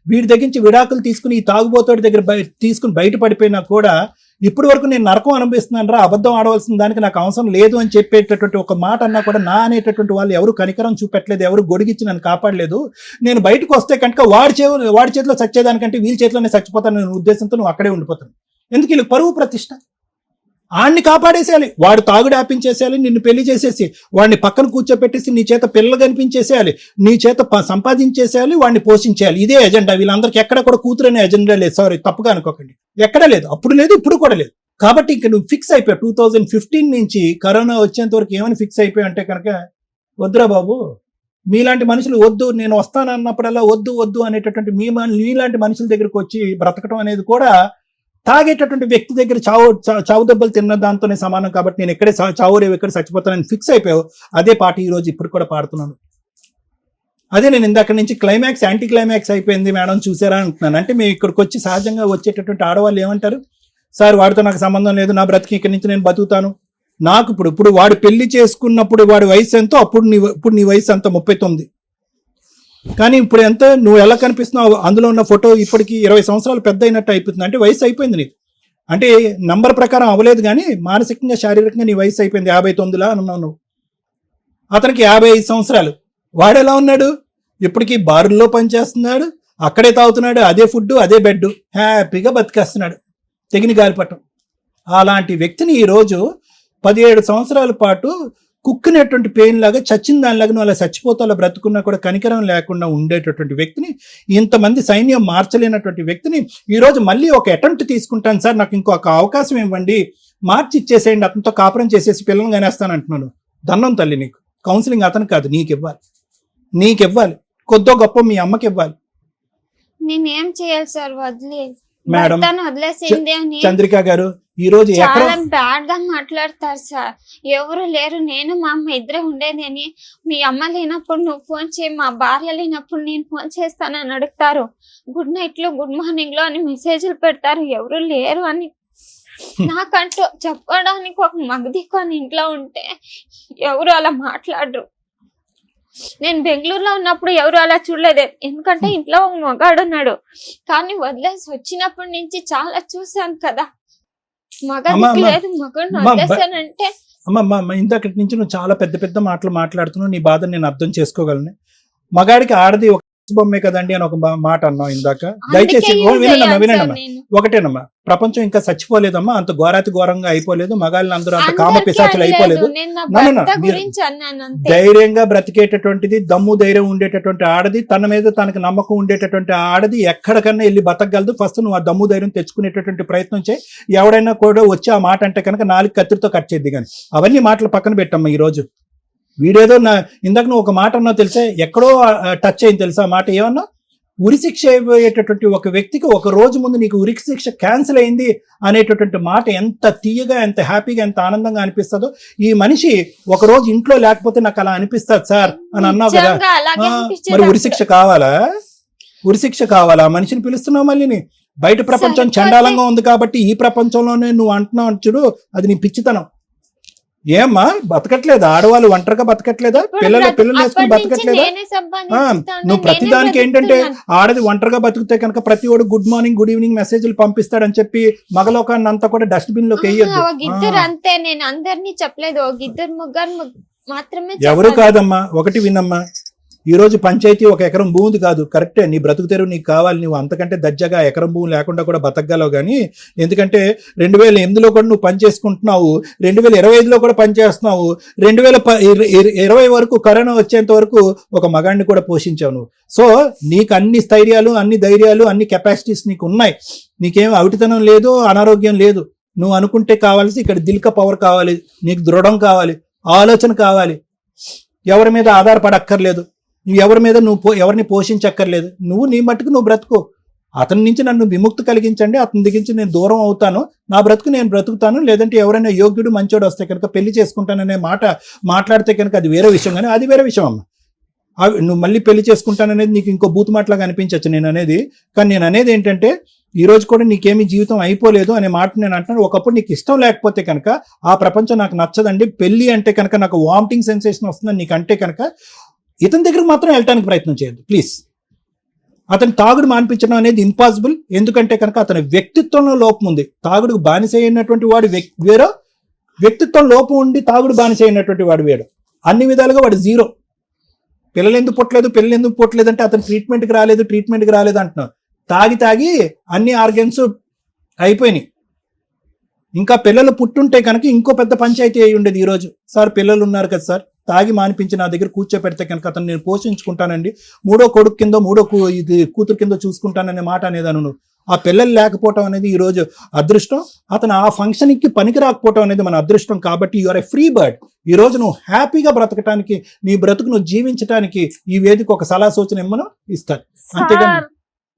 C: వీడి దగ్గర నుంచి విడాకులు తీసుకుని ఈ తాగుబోతోడి దగ్గర తీసుకుని బయటపడిపోయినా కూడా ఇప్పటి వరకు నేను నరకం అనుభవిస్తున్నాను రా, అబద్ధం ఆడవలసిన దానికి నాకు అవసరం లేదు అని చెప్పేటటువంటి ఒక మాట అన్నా కూడా నా అనేటటువంటి వాళ్ళు ఎవరు కనికరం చూపెట్టలేదు, ఎవరు గొడిగిచ్చి నన్ను కాపాడలేదు. నేను బయటకు వస్తే కనుక వాడి చేతిలో చచ్చేదానికంటే వీళ్ళ చేతిలోనే చచ్చిపోతాను అనే ఉద్దేశంతో నువ్వు అక్కడే ఉండిపోతాను. ఎందుకు? వీళ్ళకి పరువు ప్రతిష్ట. ఆడిని కాపాడేసేయాలి, వాడు తాగుడు ఆపించేసేయాలి, నిన్ను పెళ్లి చేసేసి వాడిని పక్కన కూర్చోపెట్టేసి నీ చేత పిల్లలు కనిపించేసేయాలి, నీ చేత సంపాదించేసేయాలి, వాడిని పోషించేయాలి. ఇదే ఎజెండా. వీళ్ళందరికీ ఎక్కడ కూడా కూతురు అనే ఎజెండా లేదు. సారీ, తప్పుగా అనుకోకండి, ఎక్కడ లేదు, అప్పుడు లేదు, ఇప్పుడు కూడా లేదు. కాబట్టి ఇంక నువ్వు ఫిక్స్ అయిపోయావు. 2015 నుంచి కరోనా వచ్చేంత వరకు ఏమని ఫిక్స్ అయిపోయావు అంటే కనుక, వద్దురా బాబు, మీలాంటి మనుషులు వద్దు, నేను వస్తానన్నప్పుడల్లా వద్దు అనేటటువంటి మీలాంటి మనుషుల దగ్గరకు వచ్చి బ్రతకడం అనేది కూడా తాగేటటువంటి వ్యక్తి దగ్గర చావు దెబ్బలు తిన్న దాంతోనే సమానం. కాబట్టి నేను ఎక్కడే చావురేవు ఎక్కడ చచ్చిపోతానని ఫిక్స్ అయిపోయావు. అదే పాట ఈ రోజు ఇప్పుడు కూడా పాడుతున్నాను. అదే నేను ఇందాక నుంచి క్లైమాక్స్ యాంటీ క్లైమాక్స్ అయిపోయింది మేడం చూసారా అంటున్నాను. అంటే మేము ఇక్కడికి వచ్చి సహజంగా వచ్చేటటువంటి ఆడవాళ్ళు ఏమంటారు, సార్ వాడితో నాకు సంబంధం లేదు, నా బ్రతికి ఇక్కడి నుంచి నేను బతుకుతాను. నాకు ఇప్పుడు వాడు పెళ్లి చేసుకున్నప్పుడు వాడి వయసు ఎంతో, ఇప్పుడు నీ వయసు ఎంత, 39. కానీ ఇప్పుడు ఎంత నువ్వు ఎలా కనిపిస్తున్నావు, అందులో ఉన్న ఫోటో ఇప్పటికి 20 సంవత్సరాలు పెద్ద అయినట్టు అయిపోతుంది. అంటే వయసు అయిపోయింది నీకు. అంటే నంబర్ ప్రకారం అవ్వలేదు కానీ మానసికంగా శారీరకంగా నీ వయసు అయిపోయింది. 59లా అన్నావు నువ్వు. అతనికి 55 సంవత్సరాలు. వాడు ఎలా ఉన్నాడు, ఇప్పటికీ బారుల్లో పనిచేస్తున్నాడు, అక్కడే తాగుతున్నాడు, అదే ఫుడ్ అదే బెడ్, హ్యాపీగా బతికేస్తున్నాడు, తెగిన గాలిపటం. అలాంటి వ్యక్తిని ఈరోజు 17 సంవత్సరాల పాటు కుక్కునేటువంటి పెయిన్ లాగా చచ్చిన దానిలాగా నువ్వు అలా చచ్చిపోతా అలా బ్రతుకున్నా కూడా కనికరం లేకుండా ఉండేటటువంటి వ్యక్తిని, ఇంతమంది సైన్యం మార్చలేనటువంటి వ్యక్తిని ఈరోజు మళ్ళీ ఒక అటెంప్ట్ తీసుకుంటాను సార్, నాకు ఇంకొక అవకాశం ఇవ్వండి, మార్చి ఇచ్చేసేయండి, అతనితో కాపురం చేసేసి పిల్లల్ని కనేస్తాను అంటున్నాను. దండం తల్లి నీకు. కౌన్సిలింగ్ అతను కాదు, నీకు ఇవ్వాలి, కొద్దో గొప్ప మీ అమ్మకి ఇవ్వాలి.
B: నేనేం చేయాలి సార్?
C: మేడం
B: వదిలేసింది అని
C: చంద్రిక గారు ఈ రోజు
B: చాలా బ్యాడ్ గా మాట్లాడతారు సార్. ఎవరు లేరు, నేను మా అమ్మ ఇద్దరే ఉండేది అని. మీ అమ్మ లేనప్పుడు నువ్వు ఫోన్ చేయి, మా భార్య లేనప్పుడు నేను ఫోన్ చేస్తానని అడుగుతారు. గుడ్ నైట్ లో, గుడ్ మార్నింగ్ లో అని మెసేజ్లు పెడతారు. ఎవరు లేరు అని నాకంటూ చెప్పడానికి ఒక మగదిక్కు ఇంట్లో ఉంటే ఎవరు అలా మాట్లాడరు. నేను బెంగళూరులో ఉన్నప్పుడు ఎవరు అలా చూడలేదు, ఎందుకంటే ఇంట్లో ఒక మగాడు ఉన్నాడు. కానీ వదిలేసి వచ్చినప్పటి నుంచి చాలా చూసాను కదా, మగదిక్కు లేదు, మగడిని వదిలేసానంటే.
C: అమ్మ ఇంతకటి నుంచి నువ్వు చాలా పెద్ద పెద్ద మాటలు మాట్లాడుతున్నావు, నీ బాధ నేను అర్థం చేసుకోగలను. మగాడికి ఆడది ఒక బొమ్మే కదండి అని ఒక మాట అన్నావు ఇందాక. దయచేసి వినండమ్మా, ఒకటేనమ్మా, ప్రపంచం ఇంకా చచ్చిపోలేదమ్మా, అంత ఘోరాతి ఘోరంగా అయిపోలేదు, మగాళ్ళని అందరూ అంత కామ పిశాచులు అయిపోలేదు. ధైర్యంగా బ్రతికేటటువంటిది, దమ్ము ధైర్యం ఉండేటటువంటి ఆడది, తన మీద తనకు నమ్మకం ఉండేటటువంటి ఆడది ఎక్కడికన్నా వెళ్ళి బతకగలదు. ఫస్ట్ నువ్వు ఆ దమ్ము ధైర్యం తెచ్చుకునేటటువంటి ప్రయత్నం చేయి. ఎవడైనా కూడా వచ్చి ఆ మాట అంటే కనుక 4 కత్తిరితో కట్ చేద్ది. కానీ అవన్నీ మాటలు పక్కన పెట్టమ్మా. ఈ రోజు వీడేదో ఇందాక నువ్వు ఒక మాట అన్నావు తెలుసా, ఎక్కడో టచ్ అయింది తెలుసా మాట. ఏమన్నా ఉరిశిక్ష అయిపోయేటటువంటి ఒక వ్యక్తికి ఒక రోజు ముందు నీకు ఉరిశిక్ష క్యాన్సిల్ అయింది అనేటటువంటి మాట ఎంత తీయగా, ఎంత హ్యాపీగా, ఎంత ఆనందంగా అనిపిస్తుందో. ఈ మనిషి ఒక రోజు ఇంట్లో లేకపోతే నాకు అలా అనిపిస్తుంది సార్ అని అన్నావు కదా. మరి ఉరిశిక్ష కావాలా? మనిషిని పిలుస్తున్నావు మళ్ళీ. బయట ప్రపంచం చండాలంగా ఉంది కాబట్టి ఈ ప్రపంచంలోనే నువ్వు అంటున్నావు చూడు, అది నీ పిచ్చితనం. ఏమ్మా బతకట్లేదా? ఆడవాళ్ళు ఒంటరిగా బతకట్లేదా? పిల్లలు వేసుకుని బతకట్లేదా? నువ్వు ప్రతిదానికి ఏంటంటే ఆడది ఒంటరిగా బతుకుతే కనుక ప్రతి ఒడు గుడ్ మార్నింగ్, గుడ్ ఈవినింగ్ మెసేజ్లు పంపిస్తాడని చెప్పి మగలోకాన్ని అంతా కూడా డస్ట్బిన్ లోకి వేయద్దు.
B: అంతే, నేను అందరినీ చెప్పలేదు, ఒక ఇద్దరు ముగ్గురు మాత్రమే.
C: ఎవరు కాదమ్మా, ఒకటి వినమ్మా. ఈ రోజు పంచాయతీ 1 ఎకరం భూమి కాదు, కరెక్టే, నీ బ్రతుకు తెరువు నీకు కావాలి, నువ్వు అంతకంటే దజ్జగా ఎకరం భూమి లేకుండా కూడా బతకగలవు. కానీ ఎందుకంటే 2008లో కూడా నువ్వు పని చేసుకుంటున్నావు, 2025లో కూడా పని చేస్తున్నావు, 2020 వరకు కరోనా వచ్చేంత వరకు ఒక మగాడిని కూడా పోషించావు నువ్వు. సో నీకు అన్ని స్థైర్యాలు, అన్ని ధైర్యాలు, అన్ని కెపాసిటీస్ నీకు ఉన్నాయి. నీకేం అవిటితనం లేదు, అనారోగ్యం లేదు. నువ్వు అనుకుంటే కావాల్సి ఇక్కడ దిల్క పవర్ కావాలి, నీకు దృఢం కావాలి, ఆలోచన కావాలి. ఎవరి మీద ఆధారపడక్కర్లేదు, ఎవరి మీద నువ్వు ఎవరిని పోషించక్కర్లేదు. నువ్వు నీ మట్టుకు నువ్వు బ్రతుకు. అతని నుంచి నన్ను విముక్తి కలిగించండి, అతని దగ్గర నుంచి నేను దూరం అవుతాను, నా బ్రతుకు నేను బ్రతుకుతాను. లేదంటే ఎవరైనా యోగ్యుడు మంచోడు వస్తే కనుక పెళ్లి చేసుకుంటాననే మాట మాట్లాడితే కనుక అది వేరే విషయం. కానీ అది వేరే విషయం అమ్మ. నువ్వు మళ్ళీ పెళ్లి చేసుకుంటాననేది నీకు ఇంకో బూతు మాటలాగా అనిపించచ్చు నేను అనేది. కానీ నేను అనేది ఏంటంటే ఈ రోజు కూడా నీకేమీ జీవితం అయిపోలేదు అనే మాట నేను అంటున్నాను. ఒకప్పుడు నీకు ఇష్టం లేకపోతే కనుక ఆ ప్రపంచం నాకు నచ్చదండి, పెళ్లి అంటే కనుక నాకు వామిటింగ్ సెన్సేషన్ వస్తుందని నీకు అంటే కనుక ఇతని దగ్గరకు మాత్రం వెళ్ళటానికి ప్రయత్నం చేయద్దు ప్లీజ్. అతని తాగుడు మానిపించడం అనేది ఇంపాసిబుల్. ఎందుకంటే కనుక అతని వ్యక్తిత్వంలో లోపం ఉంది. తాగుడుకు బానిస అయినటువంటి వాడు వేరో, వ్యక్తిత్వం లోపం ఉండి తాగుడు బానిస అయినటువంటి వాడు వేరు. అన్ని విధాలుగా వాడు జీరో. పిల్లలు ఎందుకు పుట్టలేదు అంటే అతను ట్రీట్మెంట్కి రాలేదు అంటున్నావు. తాగి అన్ని ఆర్గన్స్ అయిపోయినాయి. ఇంకా పిల్లలు పుట్టుంటే కనుక ఇంకో పెద్ద పంచాయతీ అయి ఉండేది. ఈరోజు సార్ పిల్లలు ఉన్నారు కదా సార్, తాగి మానిపించి నా దగ్గర కూర్చోపెడితే కనుక అతను నేను పోషించుకుంటానండి, 3వ కొడుకు కింద 3వ కూతురు కింద చూసుకుంటాననే మాట అనేదాను. నువ్వు ఆ పిల్లలు లేకపోవటం అనేది ఈరోజు అదృష్టం. అతను ఆ ఫంక్షన్కి పనికి రాకపోవటం అనేది మన అదృష్టం. కాబట్టి యూఆర్ ఎ ఫ్రీ బర్డ్. ఈ రోజు నువ్వు హ్యాపీగా బ్రతకటానికి, నీ బ్రతుకు నువ్వు జీవించడానికి ఈ వేదిక ఒక సలహా సూచన ఇమ్మను ఇస్తాను. అంతేగాని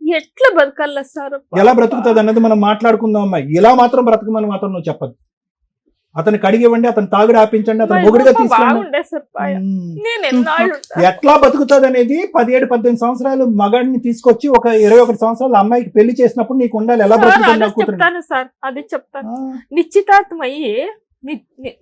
E: ఎట్లా బతకాల సార్,
C: ఎలా బ్రతుకుతుంది అన్నది మనం మాట్లాడుకుందాం అమ్మాయి. ఇలా మాత్రం బ్రతకమని మాత్రం నువ్వు చెప్పదు. అతను కడిగివ్వండి, అతను తాగుడు ఆపించండి, అతను మొగుడుగా తీసుకోండి. ఎట్లా బతుకుతుంది అనేది 17-18 సంవత్సరాలు మగాడిని తీసుకొచ్చి ఒక 21 సంవత్సరాలు అమ్మాయికి పెళ్లి చేసినప్పుడు నీకు ఉండాలి. ఎలా
E: చెప్తాను సార్, అది చెప్తాను. నిశ్చితార్థం అయ్యి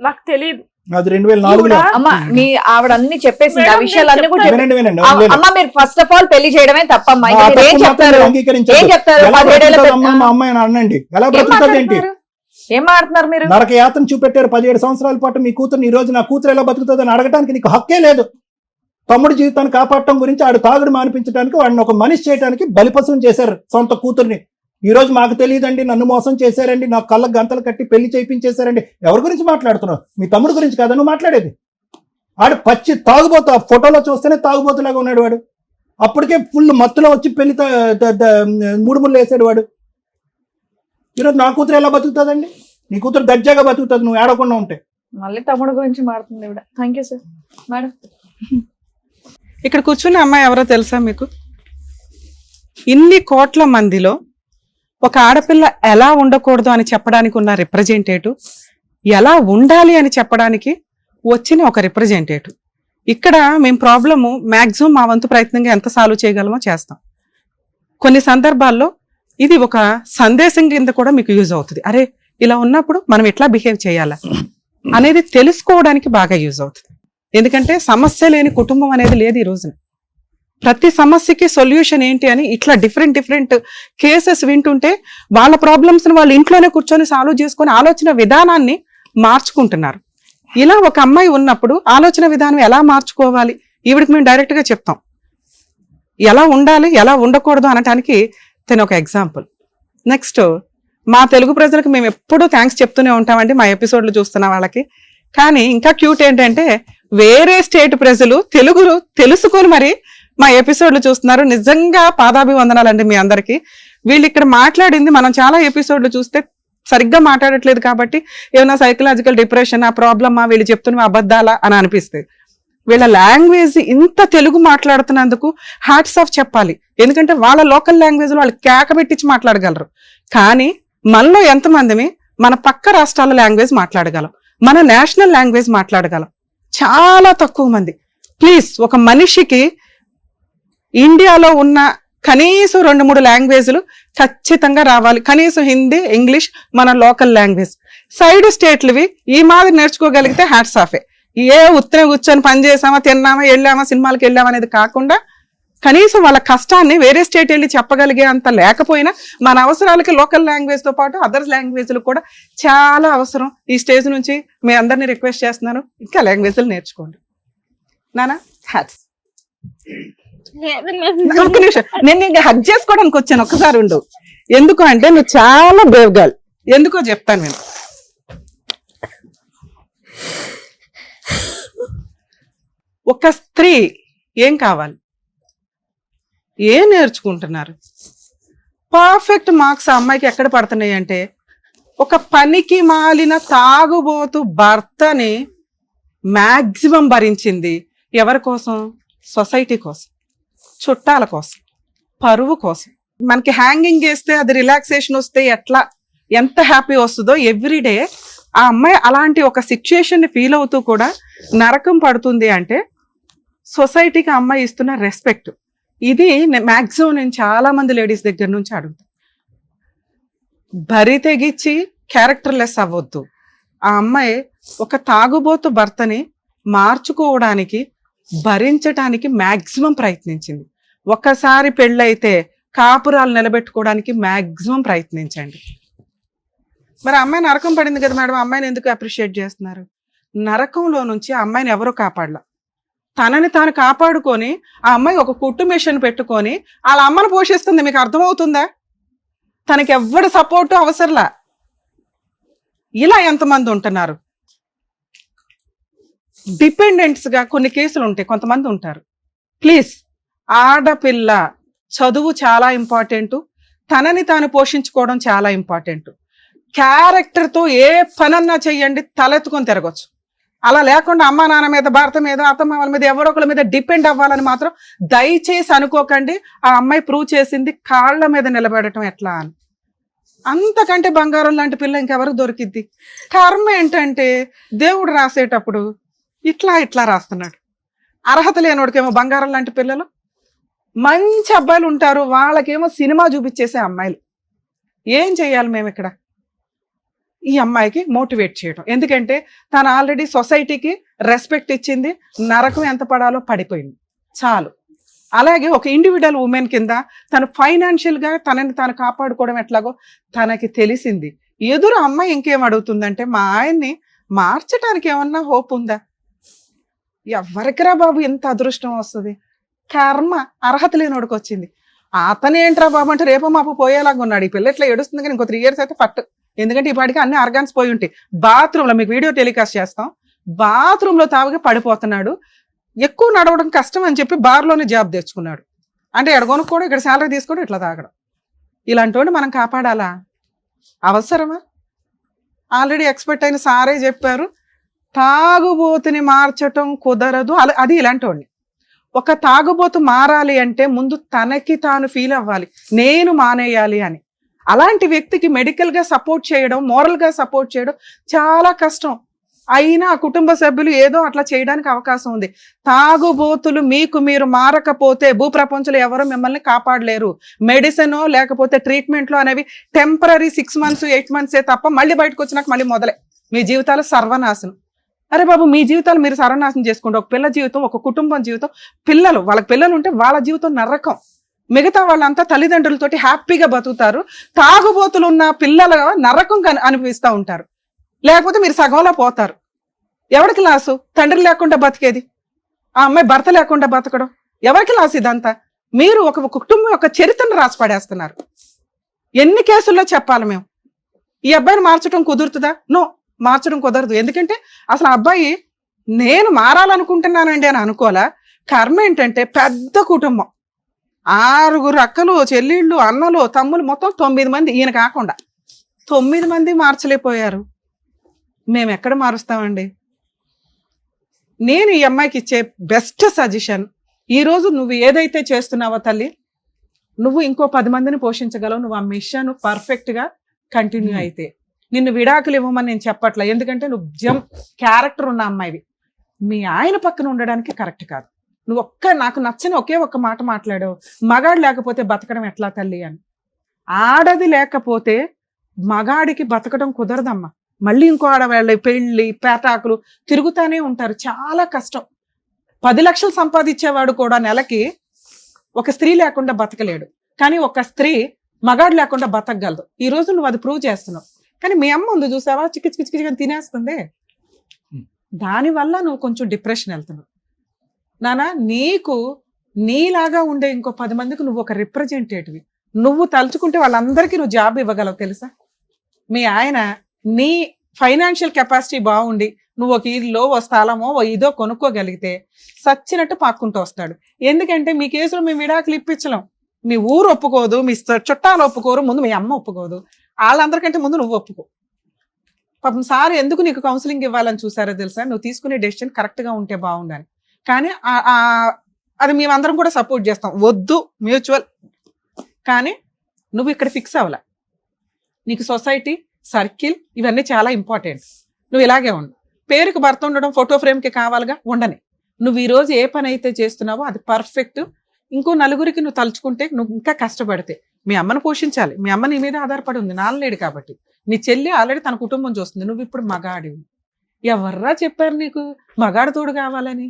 E: నాకు తెలియదు,
C: అది 2004లో.
A: అమ్మ మీ ఆవిడ అన్ని చెప్పేసింది, ఆ విషయాలన్నీ కూడా వినండి. అమ్మ మీరు ఫస్ట్ ఆఫ్ ఆల్ పెళ్లి చేయడమే తప్పమ్మా. ఏం చెప్తారు?
C: మా అమ్మాయి అనండి, ఎలా బ్రతుకుతుంది ఏంటి?
A: ఏం మాట్లాడుతున్నారు మీరు?
C: నరక యాతన చూపెట్టారు 17 సంవత్సరాల పాటు మీ కూతురు. ఈ రోజు నా కూతురు ఎలా బతుకుతుంది అని అడగడానికి నీకు హక్కే లేదు. తమ్ముడు జీవితాన్ని కాపాడటం గురించి, ఆడు తాగుడు మానిపించడానికి, వాడిని ఒక మనిషి చేయడానికి బలిపశం చేశారు సొంత కూతుర్ని. ఈ రోజు మాకు తెలియదండి, నన్ను మోసం చేశారండి, నాకు కళ్ళకు గంతలు కట్టి పెళ్లి చేయించేశారండి. ఎవరి గురించి మాట్లాడుతున్నావు? మీ తమ్ముడు గురించి కదా నువ్వు మాట్లాడేది. ఆడు పచ్చి తాగుబోతు, ఆ ఫోటోలో చూస్తేనే తాగుబోతులాగా ఉన్నాడు వాడు. అప్పటికే ఫుల్ మత్తులో వచ్చి పెళ్లి మూడు ముళ్ళు వేసాడు వాడు. ఈరోజు నా కూతురు ఎలా బతుకుతుందండి? నీ కూతురు దర్జాగా బతుకుతుంది నువ్వు ఏడకుండా ఉంటే.
A: మళ్ళీ తమ్ముడు గురించి మారుతుంది ఇవిడ. Thank you sir. మేడం,
D: ఇక్కడ కూర్చున్న అమ్మాయి ఎవరో తెలుసా మీకు? ఇన్ని కోట్ల మందిలో ఒక ఆడపిల్ల ఎలా ఉండకూడదు అని చెప్పడానికి ఉన్న రిప్రజెంటేటివ్, ఎలా ఉండాలి అని చెప్పడానికి వచ్చిన ఒక రిప్రజెంటేటివ్. ఇక్కడ మేము ప్రాబ్లము మ్యాక్సిమం మా వంతు ప్రయత్నంగా ఎంత సాల్వ్ చేయగలమో చేస్తాం. కొన్ని సందర్భాల్లో ఇది ఒక సందేశం కింద కూడా మీకు యూజ్ అవుతుంది. అరే ఇలా ఉన్నప్పుడు మనం ఎట్లా బిహేవ్ చేయాలా అనేది తెలుసుకోవడానికి బాగా యూజ్ అవుతుంది. ఎందుకంటే సమస్య లేని కుటుంబం అనేది లేదు ఈ రోజున. ప్రతి సమస్యకి సొల్యూషన్ ఏంటి అని ఇట్లా డిఫరెంట్ కేసెస్ వింటుంటే వాళ్ళ ప్రాబ్లమ్స్ ని వాళ్ళు ఇంట్లోనే కూర్చొని సాల్వ్ చేసుకొని ఆలోచన విధానాన్ని మార్చుకుంటున్నారు. ఇలా ఒక అమ్మాయి ఉన్నప్పుడు ఆలోచన విధానం ఎలా మార్చుకోవాలి ఈవిడికి మేము డైరెక్ట్ గా చెప్తాం. ఎలా ఉండాలి ఎలా ఉండకూడదు అనటానికి తను ఒక ఎగ్జాంపుల్. నెక్స్ట్, మా తెలుగు ప్రజలకు మేము ఎప్పుడూ థ్యాంక్స్ చెప్తూనే ఉంటామండి మా ఎపిసోడ్లు చూస్తున్న వాళ్ళకి. కానీ ఇంకా క్యూట్ ఏంటంటే వేరే స్టేట్ ప్రజలు తెలుగు తెలుసుకొని మరి మా ఎపిసోడ్లు చూస్తున్నారు. నిజంగా పాదాభివందనాలండి మీ అందరికీ. వీళ్ళు ఇక్కడ మాట్లాడింది మనం చాలా ఎపిసోడ్లు చూస్తే సరిగ్గా మాట్లాడట్లేదు కాబట్టి ఏమైనా సైకలాజికల్ డిప్రెషన్ ఆ ప్రాబ్లమా వీళ్ళు చెప్తున్న అబద్ధాలా అని అనిపిస్తుంది. వీళ్ళ లాంగ్వేజ్ ఇంత తెలుగు మాట్లాడుతున్నందుకు హ్యాట్స్ ఆఫ్ చెప్పాలి. ఎందుకంటే వాళ్ళ లోకల్ లాంగ్వేజ్ లో వాళ్ళు కేక పెట్టించి మాట్లాడగలరు. కానీ మనలో ఎంతమందిమి మన పక్క రాష్ట్రాల లాంగ్వేజ్ మాట్లాడగలం, మన నేషనల్ లాంగ్వేజ్ మాట్లాడగలం? చాలా తక్కువ మంది. ప్లీజ్, ఒక మనిషికి ఇండియాలో ఉన్న కనీసం 2-3 లాంగ్వేజ్లు ఖచ్చితంగా రావాలి. కనీసం హిందీ, ఇంగ్లీష్, మన లోకల్ లాంగ్వేజ్. సైడ్ స్టేట్లవి ఈ మాదిరి నేర్చుకోగలిగితే హ్యాట్స్ ఆఫే. ఏ ఉత్తనే కూర్చొని పని చేసామా, తిన్నామా, వెళ్ళామా, సినిమాలకు వెళ్ళామా అనేది కాకుండా కనీసం వాళ్ళ కష్టాన్ని వేరే స్టేట్ వెళ్ళి చెప్పగలిగే అంత లేకపోయినా మన అవసరాలకి లోకల్ లాంగ్వేజ్ తో పాటు అదర్ లాంగ్వేజ్లు కూడా చాలా అవసరం. ఈ స్టేజ్ నుంచి మీ అందరినీ రిక్వెస్ట్ చేస్తున్నాను, ఇంకా లాంగ్వేజ్లు నేర్చుకోండి. నానా హ్యాట్స్. ఒక్క నిమిషం, నేను ఇంకా హగ్ చేసుకోవడానికి వచ్చాను, ఒక్కసారి ఉండు. ఎందుకు అంటే నువ్వు చాలా బ్రేవ్ గర్ల్. ఎందుకో చెప్తాను నేను. ఒక స్త్రీ ఏం కావాలి, ఏం నేర్చుకుంటున్నారు? పర్ఫెక్ట్ మార్క్స్ ఆ అమ్మాయికి ఎక్కడ పడుతున్నాయి అంటే ఒక పనికి మాలిన తాగుబోతు భర్తని మాక్సిమం భరించింది. ఎవరి కోసం? సొసైటీ కోసం, చుట్టాల కోసం, పరువు కోసం. మనకి హ్యాంగింగ్ చేస్తే అది రిలాక్సేషన్ వస్తే ఎంత హ్యాపీ వస్తుందో ఎవ్రీడే ఆ అమ్మాయి అలాంటి ఒక సిచ్యుయేషన్ ని ఫీల్ అవుతూ కూడా నరకం పడుతుంది అంటే సొసైటీకి ఆ అమ్మాయి ఇస్తున్న రెస్పెక్ట్. ఇది మాక్సిమం నేను చాలా మంది లేడీస్ దగ్గర నుంచి అడుగుతాను. బరి తెగిచ్చి క్యారెక్టర్లెస్ అవ్వద్దు. ఆ అమ్మాయి ఒక తాగుబోతు భర్తని మార్చుకోవడానికి, భరించటానికి మాక్సిమం ప్రయత్నించింది. ఒక్కసారి పెళ్ళైతే కాపురాలు నిలబెట్టుకోవడానికి మాక్సిమం ప్రయత్నించండి. మరి అమ్మాయి నరకం పడింది కదా మేడం, అమ్మాయిని ఎందుకు అప్రిషియేట్ చేస్తున్నారు? నరకంలో నుంచి ఆ అమ్మాయిని ఎవరో కాపాడలా. తనని తాను కాపాడుకొని ఆ అమ్మాయి ఒక కుట్టు మిషన్ పెట్టుకొని వాళ్ళ అమ్మను పోషిస్తుంది. మీకు అర్థమవుతుందా? తనకి ఎవ్వడు సపోర్టు అవసరంలా. ఇలా ఎంతమంది ఉంటున్నారు? డిపెండెంట్స్ గా కొన్ని కేసులు ఉంటాయి, కొంతమంది ఉంటారు. ప్లీజ్, ఆడపిల్ల చదువు చాలా ఇంపార్టెంట్, తనని తాను పోషించుకోవడం చాలా ఇంపార్టెంట్. క్యారెక్టర్తో ఏ పనన్నా చెయ్యండి, తలెత్తుకొని తిరగచ్చు. అలా లేకుండా అమ్మ నాన్న మీద, భర్త మీద, అత్తమ్మ వాళ్ళ మీద, ఎవరో ఒకరి మీద డిపెండ్ అవ్వాలని మాత్రం దయచేసి అనుకోకండి. ఆ అమ్మాయి ప్రూవ్ చేసింది కాళ్ళ మీద నిలబెడటం ఎట్లా అని. అంతకంటే బంగారం లాంటి పిల్ల ఇంకెవరికి దొరికిద్ది? కర్మ ఏంటంటే దేవుడు రాసేటప్పుడు ఇట్లా రాస్తున్నాడు. అర్హత లేనోడికేమో బంగారం లాంటి పిల్లలు, మంచి అబ్బాయిలు ఉంటారు, వాళ్ళకేమో సినిమా చూపించేసే అమ్మాయిలు. ఏం చెయ్యాలి మేము ఇక్కడ? ఈ అమ్మాయికి మోటివేట్ చేయడం. ఎందుకంటే తను ఆల్రెడీ సొసైటీకి రెస్పెక్ట్ ఇచ్చింది, నరకం ఎంత పడాలో పడిపోయింది, చాలు. అలాగే ఒక ఇండివిజువల్ ఉమెన్ కింద తను ఫైనాన్షియల్ గా తనని తాను కాపాడుకోవడం ఎట్లాగో తనకి తెలిసింది. ఎదురు అమ్మాయి ఇంకేం అడుగుతుందంటే, మా ఆయన్ని మార్చడానికి ఏమన్నా హోప్ ఉందా? ఎవరికిరా బాబు ఇంత అదృష్టం వస్తుంది? కర్మ, అర్హత లేనోడికి వచ్చింది. అతనేంట్రా బాబు అంటే రేపు మాపు పోయేలాగా ఉన్నాడు. ఈ పిల్ల ఇట్లా ఏడుస్తుంది కానీ ఇంకో 3 years అయితే ఫట్. ఎందుకంటే ఈ పాటికి అన్ని ఆర్గాన్స్ పోయి ఉంటాయి. బాత్రూంలో మీకు వీడియో టెలికాస్ట్ చేస్తాం, బాత్రూంలో తాగుగా పడిపోతున్నాడు, ఎక్కువ నడవడం కష్టం అని చెప్పి బార్లోనే జాబ్ తెచ్చుకున్నాడు. అంటే ఎక్కడ కొనుక్కోవడం, ఇక్కడ శాలరీ తీసుకోవడం, ఇట్లా తాగడం. ఇలాంటి వాడిని మనం కాపాడాలా? అవసరమా? ఆల్రెడీ ఎక్స్పర్ట్ అయిన సారే చెప్పారు, తాగుబోతుని మార్చటం కుదరదు. అది ఇలాంటి వాడిని. ఒక తాగుబోతు మారాలి అంటే ముందు తనకి తాను ఫీల్ అవ్వాలి, నేను మానేయాలి అని. అలాంటి వ్యక్తికి మెడికల్గా సపోర్ట్ చేయడం, మోరల్గా సపోర్ట్ చేయడం చాలా కష్టం. అయినా ఆ కుటుంబ సభ్యులు ఏదో అట్లా చేయడానికి అవకాశం ఉంది. తాగుబోతులు మీకు మీరు మారకపోతే భూప్రపంచంలో ఎవరు మిమ్మల్ని కాపాడలేరు. మెడిసిన్ లేకపోతే ట్రీట్మెంట్లో అనేవి టెంపరీ 6 months 8 months తప్ప మళ్ళీ బయటకు వచ్చినాక మళ్ళీ మొదలే మీ జీవితాలు సర్వనాశనం. అరే బాబు, మీ జీవితాలు మీరు సర్వనాశనం చేసుకోండి. ఒక పిల్ల జీవితం, ఒక కుటుంబం జీవితం, వాళ్ళకి పిల్లలు ఉంటే వాళ్ళ జీవితం నరకం. మిగతా వాళ్ళంతా తల్లిదండ్రులతోటి హ్యాపీగా బతుకుతారు. తాగుబోతులు ఉన్న పిల్లలు నరకం అనిపిస్తూ ఉంటారు. లేకపోతే మీరు సగంలో పోతారు. ఎవరికి లాసు? తండ్రి లేకుండా బతికేది, ఆ అమ్మాయి భర్త లేకుండా బతకడం, ఎవరికి లాసు ఇదంతా? మీరు ఒక కుటుంబం యొక్క చరిత్రను రాసి పడేస్తున్నారు. ఎన్ని కేసుల్లో చెప్పాలి మేము? ఈ అబ్బాయిని మార్చడం కుదురుతుందా? నో, మార్చడం కుదరదు. ఎందుకంటే అసలు అబ్బాయి నేను మారాలనుకుంటున్నానండి అని అనుకోలే. కర్మ ఏంటంటే పెద్ద కుటుంబం, 6 అక్కలు, చెల్లిళ్ళు, అన్నలు, తమ్ములు, మొత్తం 9 మంది. ఈయన కాకుండా 9 మంది మార్చలేకపోయారు. మేము ఎక్కడ మారుస్తామండి? నేను ఈ అమ్మాయికి ఇచ్చే బెస్ట్ సజెషన్, ఈరోజు నువ్వు ఏదైతే చేస్తున్నావో తల్లి, నువ్వు ఇంకో 10 మందిని పోషించగలవు. నువ్వు ఆ మిషన్ పర్ఫెక్ట్గా కంటిన్యూ అయితే. నిన్ను విడాకులు ఇవ్వమని నేను చెప్పట్లా, ఎందుకంటే నువ్వు క్యారెక్టర్ ఉన్న అమ్మాయివి. మీ ఆయన పక్కన ఉండడానికి కరెక్ట్ కాదు. నువ్వు నాకు నచ్చని ఒకే ఒక్క మాట మాట్లాడావు, మగాడు లేకపోతే బతకడం ఎట్లా తల్లి అని. ఆడది లేకపోతే మగాడికి బతకడం కుదరదమ్మా. మళ్ళీ ఇంకో ఆడవాళ్ళ పెళ్లి పేటాకులు తిరుగుతానే ఉంటారు. చాలా కష్టం. 10 లక్షలు సంపాదించేవాడు కూడా నెలకి ఒక స్త్రీ లేకుండా బతకలేడు. కానీ ఒక స్త్రీ మగాడు లేకుండా బతకగలదు. ఈ రోజు నువ్వు అది ప్రూవ్ చేస్తున్నావు. కానీ మీ అమ్మ ఉంది చూసావా, చిక్కి తినేస్తుంది. దానివల్ల నువ్వు కొంచెం డిప్రెషన్ వెళ్తున్నావు. నానా, నీకు నీలాగా ఉండే ఇంకో 10 మందికి నువ్వు ఒక రిప్రజెంటేటివ్. నువ్వు తలుచుకుంటే వాళ్ళందరికీ నువ్వు జాబ్ ఇవ్వగలవు తెలుసా? మీ ఆయన నీ ఫైనాన్షియల్ కెపాసిటీ బాగుండి నువ్వు ఒక ఇల్లు, ఓ స్థలమో, ఓ ఇదో కొనుక్కోగలిగితే సచ్చినట్టు పాక్కుంటూ వస్తాడు. ఎందుకంటే మీ కేసులో మేము విడాకులు ఇప్పించలేం. మీ ఊరు ఒప్పుకోదు, మీ చుట్టాలు ఒప్పుకోరు, ముందు మీ అమ్మ ఒప్పుకోదు, వాళ్ళందరికంటే ముందు నువ్వు ఒప్పుకో. పాపం సార్ ఎందుకు నీకు కౌన్సిలింగ్ ఇవ్వాలని చూసారో తెలుసా? నువ్వు తీసుకునే డెసిషన్ కరెక్ట్గా ఉంటే బాగుండాలి. కానీ అది మేమందరం కూడా సపోర్ట్ చేస్తాం, వద్దు మ్యూచువల్. కానీ నువ్వు ఇక్కడ ఫిక్స్ అవ్వాల. నీకు సొసైటీ, సర్కిల్ ఇవన్నీ చాలా ఇంపార్టెంట్. నువ్వు ఇలాగే ఉండు. పేరుకి భర్త ఉండడం ఫోటో ఫ్రేమ్కి కావాలిగా, ఉండని. నువ్వు ఈరోజు ఏ పని అయితే చేస్తున్నావో అది పర్ఫెక్ట్. ఇంకో నలుగురికి నువ్వు తలుచుకుంటే, నువ్వు ఇంకా కష్టపడితే మీ అమ్మను పోషించాలి. మీ అమ్మ నీ మీద ఆధారపడి ఉంది, నాన్నలేడు కాబట్టి. నీ చెల్లి ఆల్రెడీ తన కుటుంబం చూస్తుంది. నువ్వు ఇప్పుడు మగాడివి. ఎవర్రా చెప్పారు నీకు మగాడు తోడు కావాలని?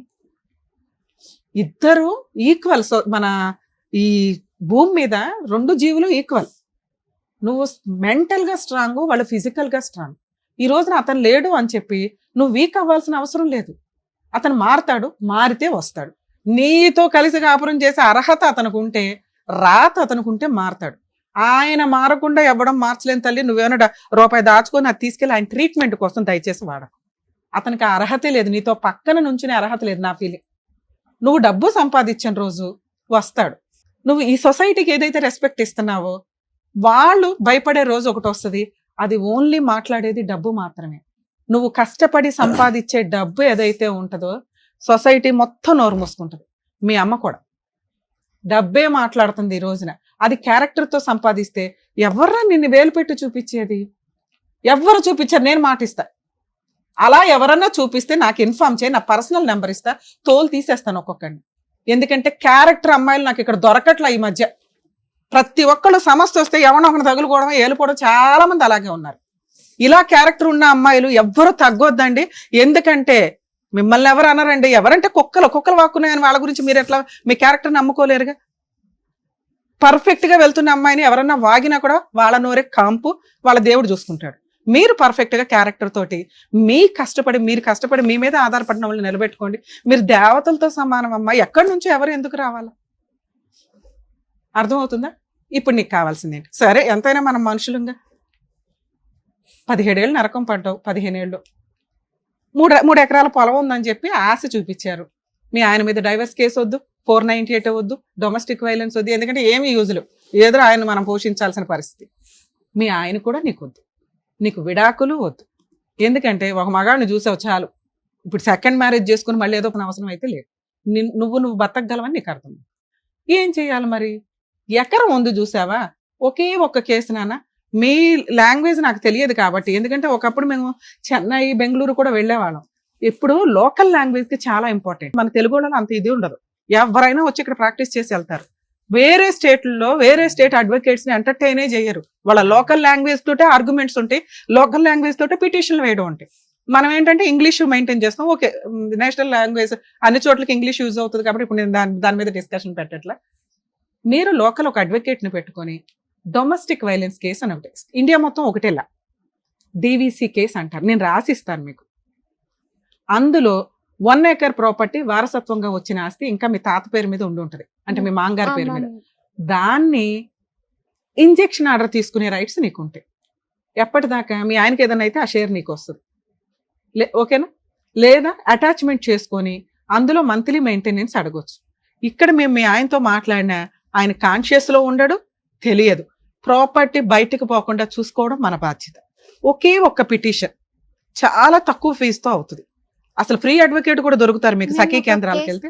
D: ఇద్దరు ఈక్వల్. సో మన ఈ భూమి మీద 2 జీవులు ఈక్వల్. నువ్వు మెంటల్గా స్ట్రాంగ్, వాళ్ళు ఫిజికల్గా స్ట్రాంగ్. ఈ రోజున అతను లేడు అని చెప్పి నువ్వు వీక్ అవ్వాల్సిన అవసరం లేదు. అతను మారతాడు, మారితే వస్తాడు. నీతో కలిసి కాపురం చేసే అర్హత అతనికి ఉంటే, రాత అతనికి ఉంటే మారతాడు. ఆయన మారకుండా ఇవ్వడం మార్చలేని తల్లి. నువ్వేమన్నా రూపాయి దాచుకొని అది తీసుకెళ్ళి ఆయన ట్రీట్మెంట్ కోసం దయచేసి వాడకు. అతనికి ఆ అర్హతే లేదు, నీతో పక్కన నుంచునే అర్హత లేదు. నా ఫీలింగ్, నువ్వు డబ్బు సంపాదించిన రోజు వస్తాడు. నువ్వు ఈ సొసైటీకి ఏదైతే రెస్పెక్ట్ ఇస్తున్నావో వాళ్ళు భయపడే రోజు ఒకటి వస్తుంది. అది ఓన్లీ మాట్లాడేది డబ్బు మాత్రమే. నువ్వు కష్టపడి సంపాదించే డబ్బు ఏదైతే ఉంటుందో సొసైటీ మొత్తం నోరు మూసుకుంటుంది. మీ అమ్మ కూడా డబ్బే మాట్లాడుతుంది ఈ రోజున. అది క్యారెక్టర్తో సంపాదిస్తే ఎవర్రా నిన్ను వేలు పెట్టి చూపించేది? ఎవ్వరు చూపించారు? నేను మాటిస్తా, అలా ఎవరన్నా చూపిస్తే నాకు ఇన్ఫార్మ్ చేయి, నా పర్సనల్ నెంబర్ ఇస్తా, తోలు తీసేస్తాను ఒక్కొక్కడిని. ఎందుకంటే క్యారెక్టర్ అమ్మాయిలు నాకు ఇక్కడ దొరకట్లా ఈ మధ్య. ప్రతి ఒక్కళ్ళు సమస్య వస్తే ఎవరినో ఒకరిని తగులుకోవడం, ఏలుకోవడం, చాలా మంది అలాగే ఉన్నారు. ఇలా క్యారెక్టర్ ఉన్న అమ్మాయిలు ఎవ్వరూ తగ్గొద్దండి. ఎందుకంటే మిమ్మల్ని ఎవరు అన్నారండి? ఎవరంటే కుక్కలు వాక్కున్నాయని వాళ్ళ గురించి మీరు ఎట్లా మీ క్యారెక్టర్ని నమ్ముకోలేరుగా. పర్ఫెక్ట్గా వెళ్తున్న అమ్మాయిని ఎవరన్నా వాగినా కూడా వాళ్ళ నోరే కాంపు, వాళ్ళ దేవుడు చూసుకుంటాడు. మీరు పర్ఫెక్ట్గా క్యారెక్టర్ తోటి మీరు కష్టపడి మీ మీద ఆధారపడిన వాళ్ళని నిలబెట్టుకోండి. మీరు దేవతలతో సమానం అమ్మా. ఎక్కడి నుంచో ఎవరు ఎందుకు రావాలా? అర్థమవుతుందా? ఇప్పుడు నీకు కావాల్సింది ఏంటి? సరే, ఎంతైనా మనం మనుషులుగా 17 ఏళ్ళు నరకం పడ్డావు, 15 ఏళ్ళు మూడు ఎకరాల పొలం ఉందని చెప్పి ఆశ చూపించారు. మీ ఆయన మీద డైవర్స్ కేసు వద్దు, 498 వద్దు, డొమెస్టిక్ వైలెన్స్ వద్దు, ఎందుకంటే ఏమి యూజులు, ఏదో ఆయన మనం పోషించాల్సిన పరిస్థితి. మీ ఆయన కూడా నీకు వద్దు, నీకు విడాకులు వద్దు, ఎందుకంటే ఒక మగాడిని చూసావు చాలు. ఇప్పుడు సెకండ్ మ్యారేజ్ చేసుకుని మళ్ళీ ఏదో ఒక అవసరం అయితే లేదు. నువ్వు బతకగలవని నీకు అర్థం. ఏం చేయాలి మరి? ఎకరం ఉంది చూసావా, ఒకే ఒక్క కేసు నాన్న. మీ లాంగ్వేజ్ నాకు తెలియదు కాబట్టి, ఎందుకంటే ఒకప్పుడు మేము చెన్నై, బెంగళూరు కూడా వెళ్ళేవాళ్ళం. ఇప్పుడు లోకల్ లాంగ్వేజ్ కి చాలా ఇంపార్టెంట్. మన తెలుగు వాళ్ళలో అంత ఇది ఉండదు. ఎవరైనా వచ్చి ఇక్కడ ప్రాక్టీస్ చేసి వెళ్తారు. వేరే స్టేట్లలో వేరే స్టేట్ అడ్వకేట్స్ ని ఎంటర్టైనే చేయరు. వాళ్ళ లోకల్ లాంగ్వేజ్ తోటే ఆర్గ్యుమెంట్స్ ఉంటాయి, లోకల్ లాంగ్వేజ్ తోటే పిటిషన్లు వేయడం ఉంటాయి. మనం ఏంటంటే ఇంగ్లీష్ మెయింటైన్ చేస్తాం. ఓకే, నేషనల్ లాంగ్వేజ్ అన్ని చోట్లకి ఇంగ్లీష్ యూజ్ అవుతుంది కాబట్టి ఇప్పుడు నేను దాని మీద డిస్కషన్ పెట్టట్లా. మీరు లోకల్ ఒక అడ్వకేట్ ని పెట్టుకొని డొమెస్టిక్ వైలెన్స్ కేసు అని ఉంటాయి. ఇండియా మొత్తం ఒకటేలా డివిసి కేసు అంటారు. నేను రాసిస్తాను మీకు. అందులో 1 acre ప్రాపర్టీ వారసత్వంగా వచ్చిన ఆస్తి ఇంకా మీ తాత పేరు మీద ఉండి ఉంటుంది, అంటే మీ మాంగారి పేరు మీద. దాన్ని ఇంజెక్షన్ ఆర్డర్ తీసుకునే రైట్స్ నీకు ఉంటాయి. ఎప్పటిదాకా మీ ఆయనకి ఏదైనా అయితే ఆ షేర్ నీకు వస్తుంది, ఓకేనా? లేదా అటాచ్మెంట్ చేసుకొని అందులో మంత్లీ మెయింటెనెన్స్ అడగొచ్చు. ఇక్కడ మేము మీ ఆయనతో మాట్లాడినా ఆయన కాన్షియస్ లో ఉండడు, తెలియదు. ప్రాపర్టీ బయటకు పోకుండా చూసుకోవడం మన బాధ్యత. ఒకే ఒక్క పిటిషన్ చాలా తక్కువ ఫీజుతో అవుతుంది. అసలు ఫ్రీ అడ్వకేట్ కూడా దొరుకుతారు మీకు సఖీ కేంద్రాలకు వెళ్తే.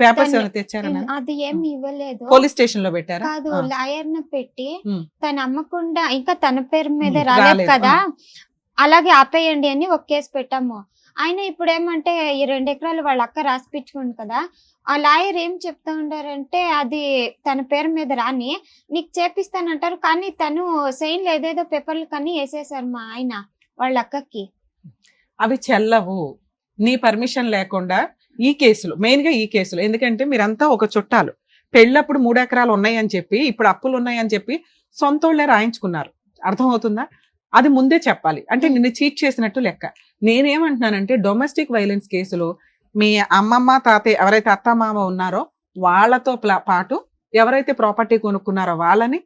D: పేపర్స్ ఏమైనా తెచ్చారా?
B: అది ఏమి ఇవ్వలేదు.
D: పోలీస్ స్టేషన్ లో పెట్టారా?
B: కాదు, లాయర్ ని పెట్టి తను అమ్మకుండా ఇంకా తన పేరు మీద రాలేదు కదా, అలాగే ఆపేయండి అని ఒక కేసు పెట్టాము. ఆయన ఇప్పుడు ఏమంటే ఈ 2 ఎకరాలు వాళ్ళ అక్క రాసిపించుకుంది కదా, ఆ లాయర్ ఏం చెప్తా ఉండారంటే అది తన పేరు మీద రాని నీకు చేపిస్తానంటారు, కానీ తను సైన్ ఏదేదో పేపర్లు కానీ వేసేసారు మా ఆయన వాళ్ళ అక్కకి.
D: అవి చెల్లవు నీ పర్మిషన్ లేకుండా. ఈ కేసులు మెయిన్ గా ఈ కేసులు ఎందుకంటే మీరంతా ఒక చుట్టాలు, పెళ్ళప్పుడు 3 ఎకరాలు ఉన్నాయని చెప్పి ఇప్పుడు అప్పులు ఉన్నాయని చెప్పి సొంతోళ్లే రాయించుకున్నారు. అర్థమవుతుందా? అది ముందే చెప్పాలి, అంటే నిన్ను చీట్ చేసినట్టు లెక్క. నేనేమంటున్నానంటే డొమెస్టిక్ వైలెన్స్ కేసులో మీ అమ్మమ్మ, తాతయ్య ఎవరైతే అత్తమామ ఉన్నారో వాళ్ళతో పాటు ఎవరైతే ప్రాపర్టీ కొనుక్కున్నారో వాళ్ళని,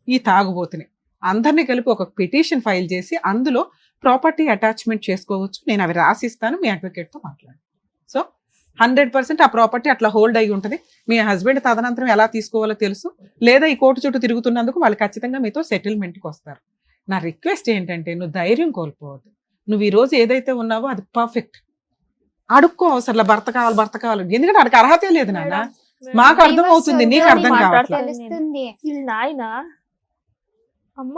D: ఈ తాగుబోతుని అందరినీ కలిపి ఒక పిటిషన్ ఫైల్ చేసి అందులో ప్రాపర్టీ అటాచ్మెంట్ చేసుకోవచ్చు. నేను అవి రాసిస్తాను, మీ అడ్వకేట్తో మాట్లాడు. సో 100% ఆ ప్రాపర్టీ అట్లా హోల్డ్ అయ్యి ఉంటుంది. మీ హస్బెండ్ తదనంతరం ఎలా తీసుకోవాలో తెలుసు, లేదా ఈ కోర్టు చుట్టూ తిరుగుతున్నందుకు వాళ్ళు ఖచ్చితంగా మీతో సెటిల్మెంట్కి వస్తారు. నా రిక్వెస్ట్ ఏంటంటే నువ్వు ధైర్యం కోల్పోవద్దు. నువ్వు ఈ రోజు ఏదైతే ఉన్నావో అది పర్ఫెక్ట్. అడుక్కో అవసరం భర్త కావాలి, ఎందుకంటే అడికి అర్హతే లేదు నాన్న. మాకు అర్థం అవుతుంది, నీకు అర్థం కావట్లేదు.
E: నాయన అమ్మ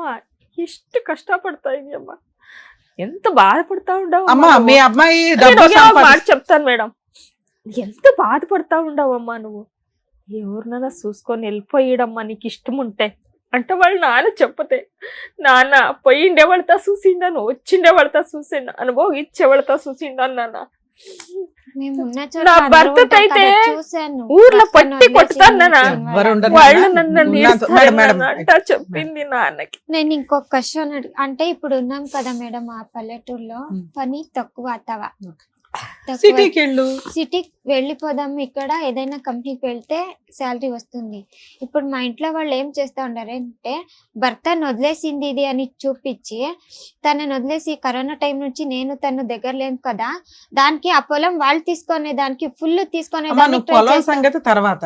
E: ಎಷ್ಟು కష్టపడతాయి అమ్మ, ఎంత బాధపడతా ఉండవు
D: అమ్మా. మీ అమ్మాయి
E: చెప్తాను మేడం, ఎంత బాధపడతా ఉండవమ్మా నువ్వు. ఎవరినైనా చూసుకొని వెళ్ళిపోయడమ్మా నీకు ఇష్టం ఉంటే అంటే వాళ్ళు నాన్న చెప్పతే, నాన్న పోయిండే వాళ్ళతో చూసిండాను, వచ్చిండే వాళ్ళతో చూసిండా, అనుభవించేవాళ్ళతో చూసిండాను నాన్న. నా భర్త అయితే ఊర్లో పట్టి కొట్టుతాను వాళ్ళు నన్ను చెప్పింది నాన్నకి.
B: నేను ఇంకొక క్వశ్చన్ అంటే ఇప్పుడు ఉన్నాం కదా మేడం ఆ పల్లెటూరులో పని తక్కువ అత్తవా, సిటీకి వెళ్ళిపోదాం, ఇక్కడ ఏదైనా కంపెనీకి వెళ్తే శాలరీ వస్తుంది. ఇప్పుడు మా ఇంట్లో వాళ్ళు ఏం చేస్తా ఉండారంటే భర్తను వదిలేసింది ఇది అని చూపించి తనని వదిలేసి కరోనా టైం నుంచి నేను తను దగ్గర లేను కదా, దానికి ఆ పొలం వాళ్ళు తీసుకునే దానికి ఫుల్ తీసుకునే
D: పొలం సంగతి తర్వాత.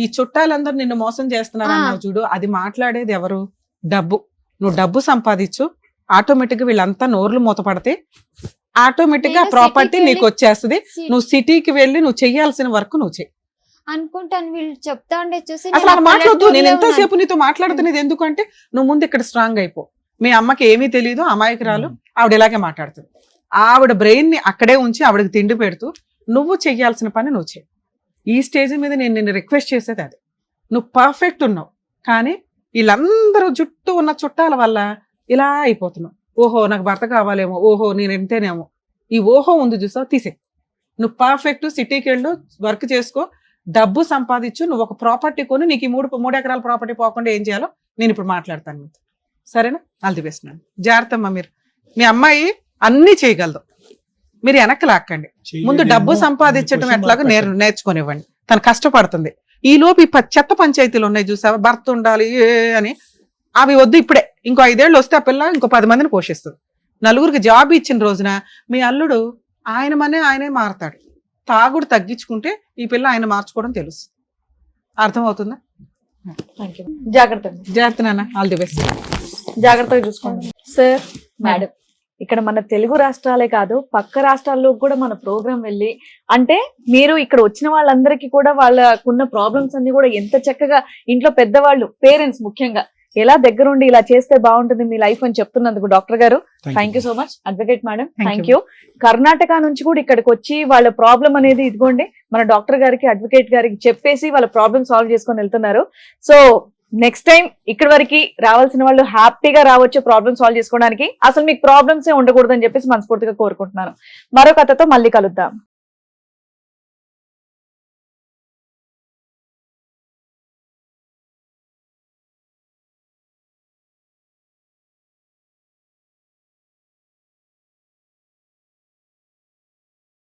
D: ఈ చుట్టాలందరూ నిన్ను మోసం చేస్తున్నారు చూడు, అది మాట్లాడేది ఎవరు? డబ్బు. నువ్వు డబ్బు సంపాదించు, ఆటోమేటిక్ గా వీళ్ళంతా నోర్లు మూతపడితే ఆటోమేటిక్ గా ప్రాపర్టీ నీకు వచ్చేస్తుంది. నువ్వు సిటీకి వెళ్ళి నువ్వు చెయ్యాల్సిన వర్క్ నువ్వు చెయ్యి
B: అనుకుంటాను. వీళ్ళు చెప్తా ఉండే చూసి
D: అసలు అలా మాట్లాడద్దు. నేను ఎంతసేపు నీతో మాట్లాడుతున్నది ఎందుకంటే నువ్వు ముందు ఇక్కడ స్ట్రాంగ్ అయిపో. మీ అమ్మకి ఏమీ తెలియదు, అమాయకురాలు, ఆవిడ ఇలాగే మాట్లాడుతుంది. ఆవిడ బ్రెయిన్ ని అక్కడే ఉంచి ఆవిడకి తిండి పెడుతూ నువ్వు చెయ్యాల్సిన పని నువ్వు చెయ్యి. ఈ స్టేజ్ మీద నేను నిన్ను రిక్వెస్ట్ చేసేది అది. నువ్వు పర్ఫెక్ట్ ఉన్నావు, కానీ వీళ్ళందరూ చుట్టూ ఉన్న చుట్టాల వల్ల ఇలా అయిపోతున్నావు. ఓహో నాకు భర్త కావాలేమో, ఓహో నేను ఎంతేనేమో, ఈ ఓహో ఉంది చూసావు, తీసే. నువ్వు పర్ఫెక్ట్ సిటీకి వెళ్ళు, వర్క్ చేసుకో, డబ్బు సంపాదించు. నువ్వు ఒక ప్రాపర్టీ కొని నీకు ఈ 3 ఎకరాల ప్రాపర్టీ పోకుండా ఏం చేయాలో నేను ఇప్పుడు మాట్లాడతాను మీతో, సరేనా? All the best. నాన్న జాగ్రత్త అమ్మా. మీరు మీ అమ్మాయి అన్ని చేయగలదు, మీరు వెనక్కి లాక్కండి. ముందు డబ్బు సంపాదించడం ఎట్లాగో నేర్చుకోనివ్వండి. తను కష్టపడుతుంది. ఈ లోపు ఈ చెత్త పంచాయతీలు ఉన్నాయి చూసావా, భర్త ఉండాలి అని, అవి వద్దు. ఇప్పుడే ఇంకో 5 ఏళ్ళు వస్తే ఆ పిల్ల ఇంకో 10 మందిని పోషిస్తుంది. 4 జాబ్ ఇచ్చిన రోజున మీ అల్లుడు ఆయనే మారతాడు. తాగుడు తగ్గించుకుంటే ఈ పిల్ల ఆయన మార్చుకోవడం తెలుసు. అర్థమవుతుందా?
A: Thank you. జాగ్రత్త అండి.
D: జాగ్రత్త నాన్న, ఆల్ ది బెస్ట్.
A: జాగ్రత్తగా చూసుకోండి. సార్, మేడం, ఇక్కడ మన తెలుగు రాష్ట్రాలే కాదు పక్క రాష్ట్రాల్లో కూడా మన ప్రోగ్రాం వెళ్ళి, అంటే మీరు ఇక్కడ వచ్చిన వాళ్ళందరికీ కూడా వాళ్ళకున్న ప్రాబ్లమ్స్ అన్ని కూడా ఎంత చక్కగా ఇంట్లో పెద్దవాళ్ళు, పేరెంట్స్ ముఖ్యంగా ఎలా దగ్గరుండి ఇలా చేస్తే బాగుంటుంది మీ లైఫ్ అని చెప్తున్నందుకు డాక్టర్ గారు thank you so much. Advocate madam thank you. Karnataka నుంచి కూడా ఇక్కడికి వచ్చి వాళ్ళ ప్రాబ్లం అనేది ఇదిగోండి మన డాక్టర్ గారికి, అడ్వకేట్ గారికి చెప్పేసి వాళ్ళ ప్రాబ్లమ్ సాల్వ్ చేసుకొని వెళ్తున్నారు. సో నెక్స్ట్ టైం ఇక్కడ వరకు రావాల్సిన వాళ్ళు హ్యాపీగా రావచ్చు ప్రాబ్లమ్ సాల్వ్ చేసుకోవడానికి. అసలు మీకు ప్రాబ్లమ్స్ ఉండకూడదని చెప్పేసి మనస్ఫూర్తిగా కోరుకుంటున్నాను. మరో కథతో మళ్ళీ కలుద్దాం.